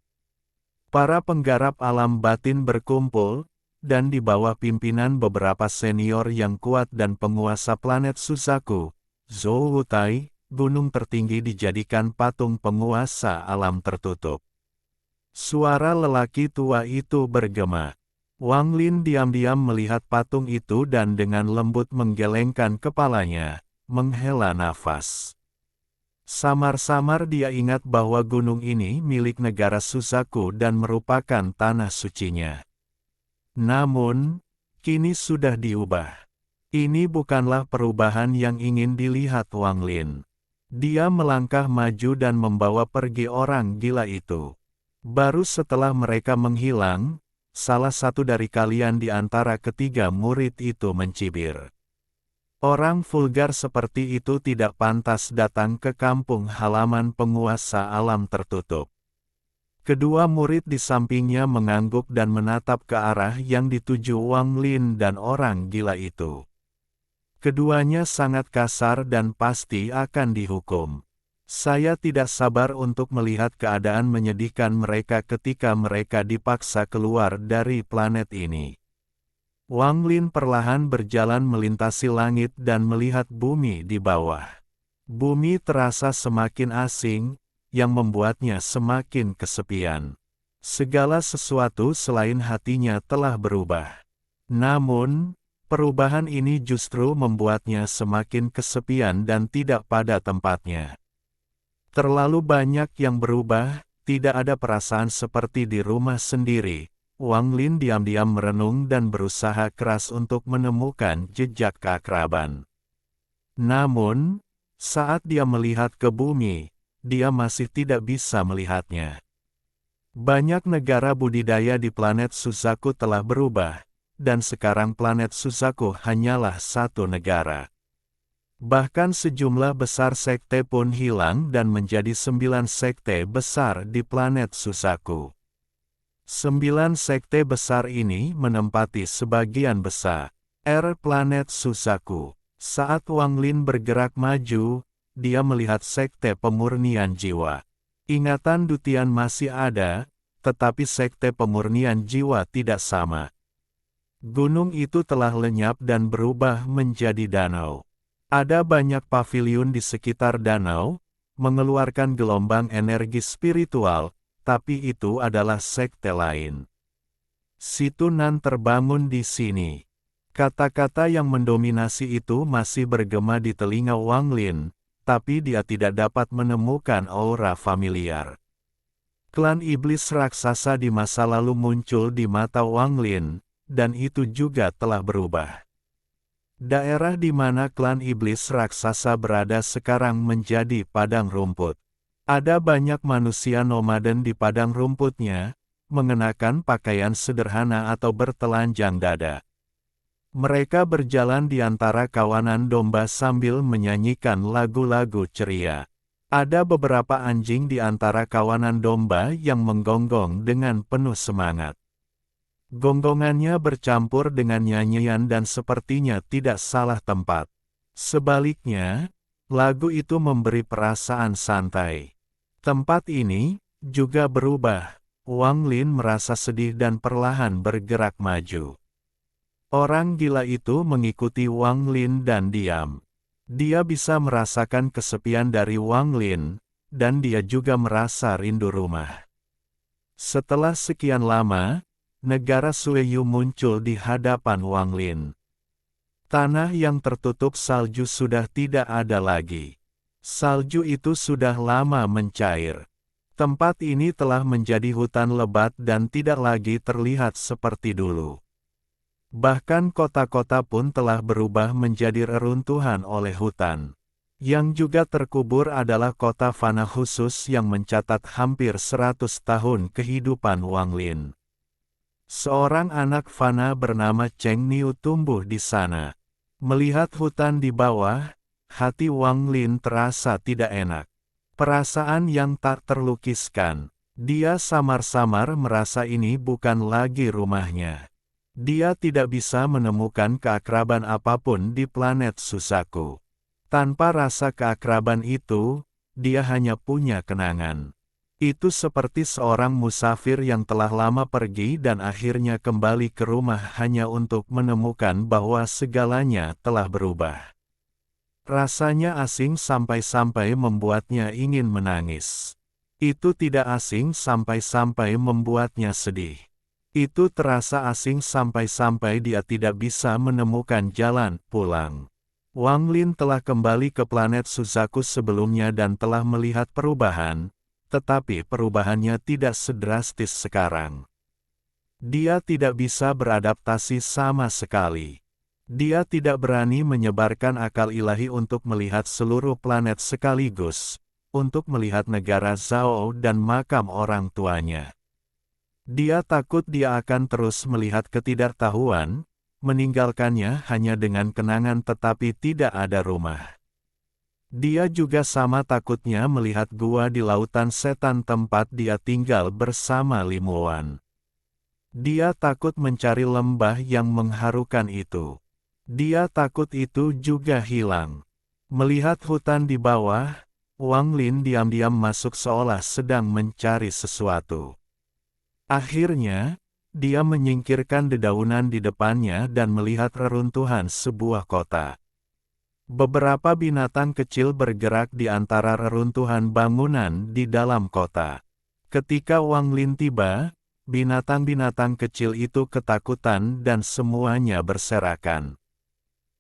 Para penggarap alam batin berkumpul, dan di bawah pimpinan beberapa senior yang kuat dan penguasa planet Suzaku, Zhou Wutai, gunung tertinggi dijadikan patung penguasa alam tertutup. Suara lelaki tua itu bergema. Wang Lin diam-diam melihat patung itu dan dengan lembut menggelengkan kepalanya, menghela nafas. Samar-samar dia ingat bahwa gunung ini milik negara Suzaku dan merupakan tanah sucinya. Namun, kini sudah diubah. Ini bukanlah perubahan yang ingin dilihat Wang Lin. Dia melangkah maju dan membawa pergi orang gila itu. Baru setelah mereka menghilang, salah satu dari kalian di antara ketiga murid itu mencibir. Orang vulgar seperti itu tidak pantas datang ke kampung halaman penguasa alam tertutup. Kedua murid di sampingnya mengangguk dan menatap ke arah yang dituju Wang Lin dan orang gila itu. Keduanya sangat kasar dan pasti akan dihukum. Saya tidak sabar untuk melihat keadaan menyedihkan mereka ketika mereka dipaksa keluar dari planet ini. Wang Lin perlahan berjalan melintasi langit dan melihat bumi di bawah. Bumi terasa semakin asing, yang membuatnya semakin kesepian. Segala sesuatu selain hatinya telah berubah. Namun, perubahan ini justru membuatnya semakin kesepian dan tidak pada tempatnya. Terlalu banyak yang berubah, tidak ada perasaan seperti di rumah sendiri. Wang Lin diam-diam merenung dan berusaha keras untuk menemukan jejak keakraban. Namun, saat dia melihat ke bumi, dia masih tidak bisa melihatnya. Banyak negara budidaya di planet Suzaku telah berubah, dan sekarang planet Suzaku hanyalah satu negara. Bahkan sejumlah besar sekte pun hilang dan menjadi 9 sekte besar di planet Suzaku. 9 sekte besar ini menempati sebagian besar planet Suzaku. Saat Wang Lin bergerak maju, dia melihat sekte pemurnian jiwa. Ingatan Dutian masih ada, tetapi sekte pemurnian jiwa tidak sama. Gunung itu telah lenyap dan berubah menjadi danau. Ada banyak paviliun di sekitar danau, mengeluarkan gelombang energi spiritual, tapi itu adalah sekte lain. Situ Nan terbangun di sini. Kata-kata yang mendominasi itu masih bergema di telinga Wang Lin, tapi dia tidak dapat menemukan aura familiar. Klan iblis raksasa di masa lalu muncul di mata Wang Lin, dan itu juga telah berubah. Daerah di mana klan iblis raksasa berada sekarang menjadi padang rumput. Ada banyak manusia nomaden di padang rumputnya, mengenakan pakaian sederhana atau bertelanjang dada. Mereka berjalan di antara kawanan domba sambil menyanyikan lagu-lagu ceria. Ada beberapa anjing di antara kawanan domba yang menggonggong dengan penuh semangat. Gonggongannya bercampur dengan nyanyian dan sepertinya tidak salah tempat. Sebaliknya, lagu itu memberi perasaan santai. Tempat ini juga berubah. Wang Lin merasa sedih dan perlahan bergerak maju. Orang gila itu mengikuti Wang Lin dan diam. Dia bisa merasakan kesepian dari Wang Lin, dan dia juga merasa rindu rumah. Setelah sekian lama, negara Sueyu muncul di hadapan Wang Lin. Tanah yang tertutup salju sudah tidak ada lagi. Salju itu sudah lama mencair. Tempat ini telah menjadi hutan lebat dan tidak lagi terlihat seperti dulu. Bahkan kota-kota pun telah berubah menjadi reruntuhan oleh hutan. Yang juga terkubur adalah kota fana khusus yang mencatat hampir 100 tahun kehidupan Wang Lin. Seorang anak fana bernama Cheng Niu tumbuh di sana. Melihat hutan di bawah, hati Wang Lin terasa tidak enak. Perasaan yang tak terlukiskan. Dia samar-samar merasa ini bukan lagi rumahnya. Dia tidak bisa menemukan keakraban apapun di planet Suzaku. Tanpa rasa keakraban itu, dia hanya punya kenangan. Itu seperti seorang musafir yang telah lama pergi dan akhirnya kembali ke rumah hanya untuk menemukan bahwa segalanya telah berubah. Rasanya asing sampai-sampai membuatnya ingin menangis. Itu tidak asing sampai-sampai membuatnya sedih. Itu terasa asing sampai-sampai dia tidak bisa menemukan jalan pulang. Wang Lin telah kembali ke planet Suzaku sebelumnya dan telah melihat perubahan, tetapi perubahannya tidak sedrastis sekarang. Dia tidak bisa beradaptasi sama sekali. Dia tidak berani menyebarkan akal ilahi untuk melihat seluruh planet sekaligus, untuk melihat negara Zhao dan makam orang tuanya. Dia takut dia akan terus melihat ketidaktahuan, meninggalkannya hanya dengan kenangan tetapi tidak ada rumah. Dia juga sama takutnya melihat gua di lautan setan tempat dia tinggal bersama Limuan. Dia takut mencari lembah yang mengharukan itu. Dia takut itu juga hilang. Melihat hutan di bawah, Wang Lin diam-diam masuk seolah sedang mencari sesuatu. Akhirnya, dia menyingkirkan dedaunan di depannya dan melihat reruntuhan sebuah kota. Beberapa binatang kecil bergerak di antara reruntuhan bangunan di dalam kota. Ketika Wang Lin tiba, binatang-binatang kecil itu ketakutan dan semuanya berserakan.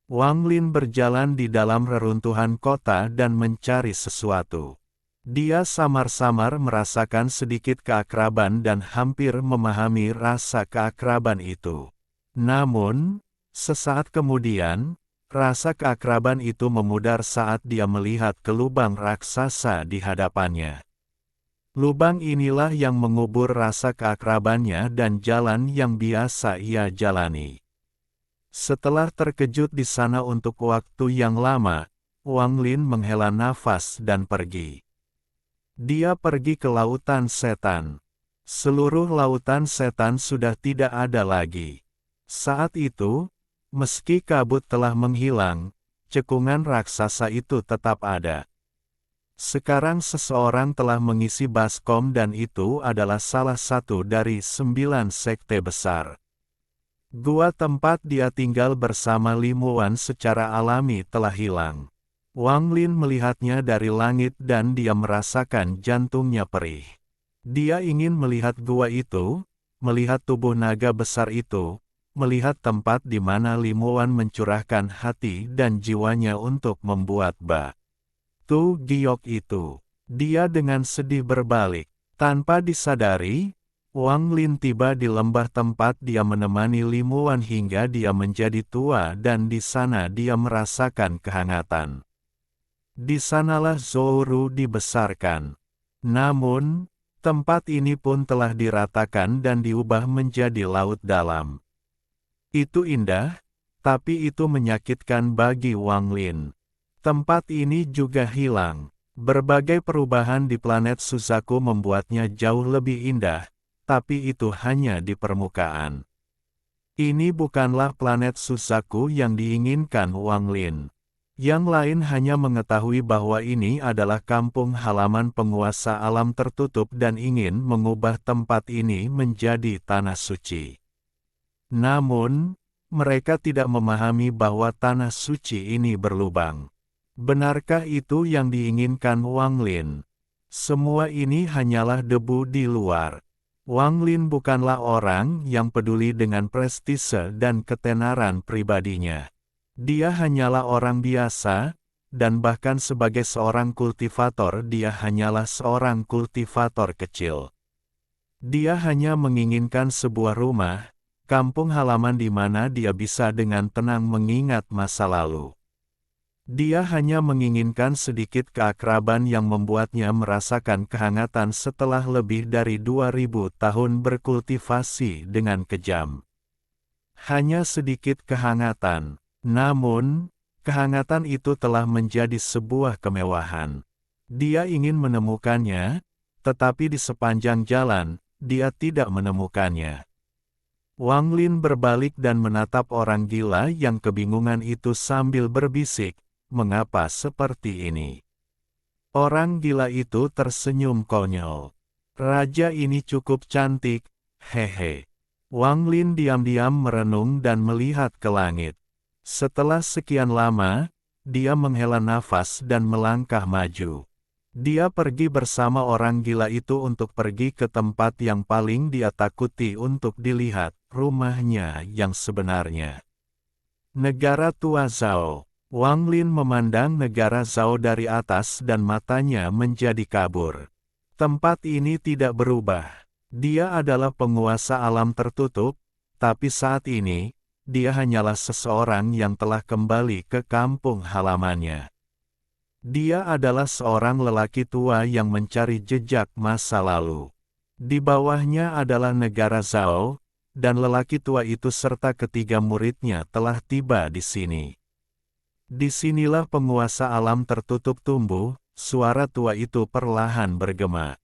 Wang Lin berjalan di dalam reruntuhan kota dan mencari sesuatu. Dia samar-samar merasakan sedikit keakraban dan hampir memahami rasa keakraban itu. Namun, sesaat kemudian, rasa keakraban itu memudar saat dia melihat ke lubang raksasa di hadapannya. Lubang inilah yang mengubur rasa keakrabannya dan jalan yang biasa ia jalani. Setelah terkejut di sana untuk waktu yang lama, Wang Lin menghela nafas dan pergi. Dia pergi ke lautan setan. Seluruh lautan setan sudah tidak ada lagi. Saat itu, meski kabut telah menghilang, cekungan raksasa itu tetap ada. Sekarang seseorang telah mengisi baskom dan itu adalah salah satu dari 9 sekte besar. Gua tempat dia tinggal bersama Limuan secara alami telah hilang. Wang Lin melihatnya dari langit dan dia merasakan jantungnya perih. Dia ingin melihat gua itu, melihat tubuh naga besar itu, melihat tempat di mana Limuan mencurahkan hati dan jiwanya untuk membuat batu giok itu. Dia dengan sedih berbalik. Tanpa disadari, Wang Lin tiba di lembah tempat dia menemani Limuan hingga dia menjadi tua dan di sana dia merasakan kehangatan. Di sanalah Zhou dibesarkan. Namun, tempat ini pun telah diratakan dan diubah menjadi laut dalam. Itu indah, tapi itu menyakitkan bagi Wang Lin. Tempat ini juga hilang. Berbagai perubahan di planet Suzaku membuatnya jauh lebih indah, tapi itu hanya di permukaan. Ini bukanlah planet Suzaku yang diinginkan Wang Lin. Yang lain hanya mengetahui bahwa ini adalah kampung halaman penguasa alam tertutup dan ingin mengubah tempat ini menjadi tanah suci. Namun, mereka tidak memahami bahwa tanah suci ini berlubang. Benarkah itu yang diinginkan Wang Lin? Semua ini hanyalah debu di luar. Wang Lin bukanlah orang yang peduli dengan prestise dan ketenaran pribadinya. Dia hanyalah orang biasa, dan bahkan sebagai seorang kultivator dia hanyalah seorang kultivator kecil. Dia hanya menginginkan sebuah rumah, kampung halaman di mana dia bisa dengan tenang mengingat masa lalu. Dia hanya menginginkan sedikit keakraban yang membuatnya merasakan kehangatan setelah lebih dari 2000 tahun berkultivasi dengan kejam. Hanya sedikit kehangatan. Namun, kehangatan itu telah menjadi sebuah kemewahan. Dia ingin menemukannya, tetapi di sepanjang jalan, dia tidak menemukannya. Wang Lin berbalik dan menatap orang gila yang kebingungan itu sambil berbisik, "Mengapa seperti ini?" Orang gila itu tersenyum konyol. "Raja ini cukup cantik, hehe." Wang Lin diam-diam merenung dan melihat ke langit. Setelah sekian lama, dia menghela nafas dan melangkah maju. Dia pergi bersama orang gila itu untuk pergi ke tempat yang paling dia takuti untuk dilihat, rumahnya yang sebenarnya. Negara tua Zhao. Wang Lin memandang negara Zhao dari atas dan matanya menjadi kabur. Tempat ini tidak berubah. Dia adalah penguasa alam tertutup, tapi saat ini, dia hanyalah seseorang yang telah kembali ke kampung halamannya. Dia adalah seorang lelaki tua yang mencari jejak masa lalu. Di bawahnya adalah negara Zhao, dan lelaki tua itu serta ketiga muridnya telah tiba di sini. Disinilah penguasa alam tertutup tumbuh, suara tua itu perlahan bergema.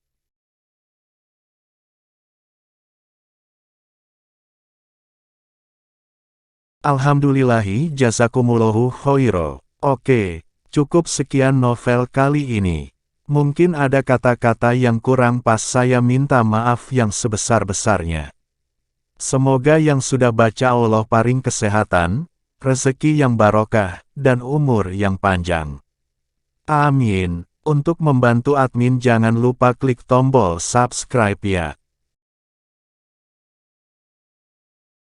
Alhamdulillahi jazakumullahu khairo. Oke, cukup sekian novel kali ini. Mungkin ada kata-kata yang kurang pas, saya minta maaf yang sebesar-besarnya. Semoga yang sudah baca Allah paring kesehatan, rezeki yang barokah, dan umur yang panjang. Amin. Untuk membantu admin jangan lupa klik tombol subscribe ya.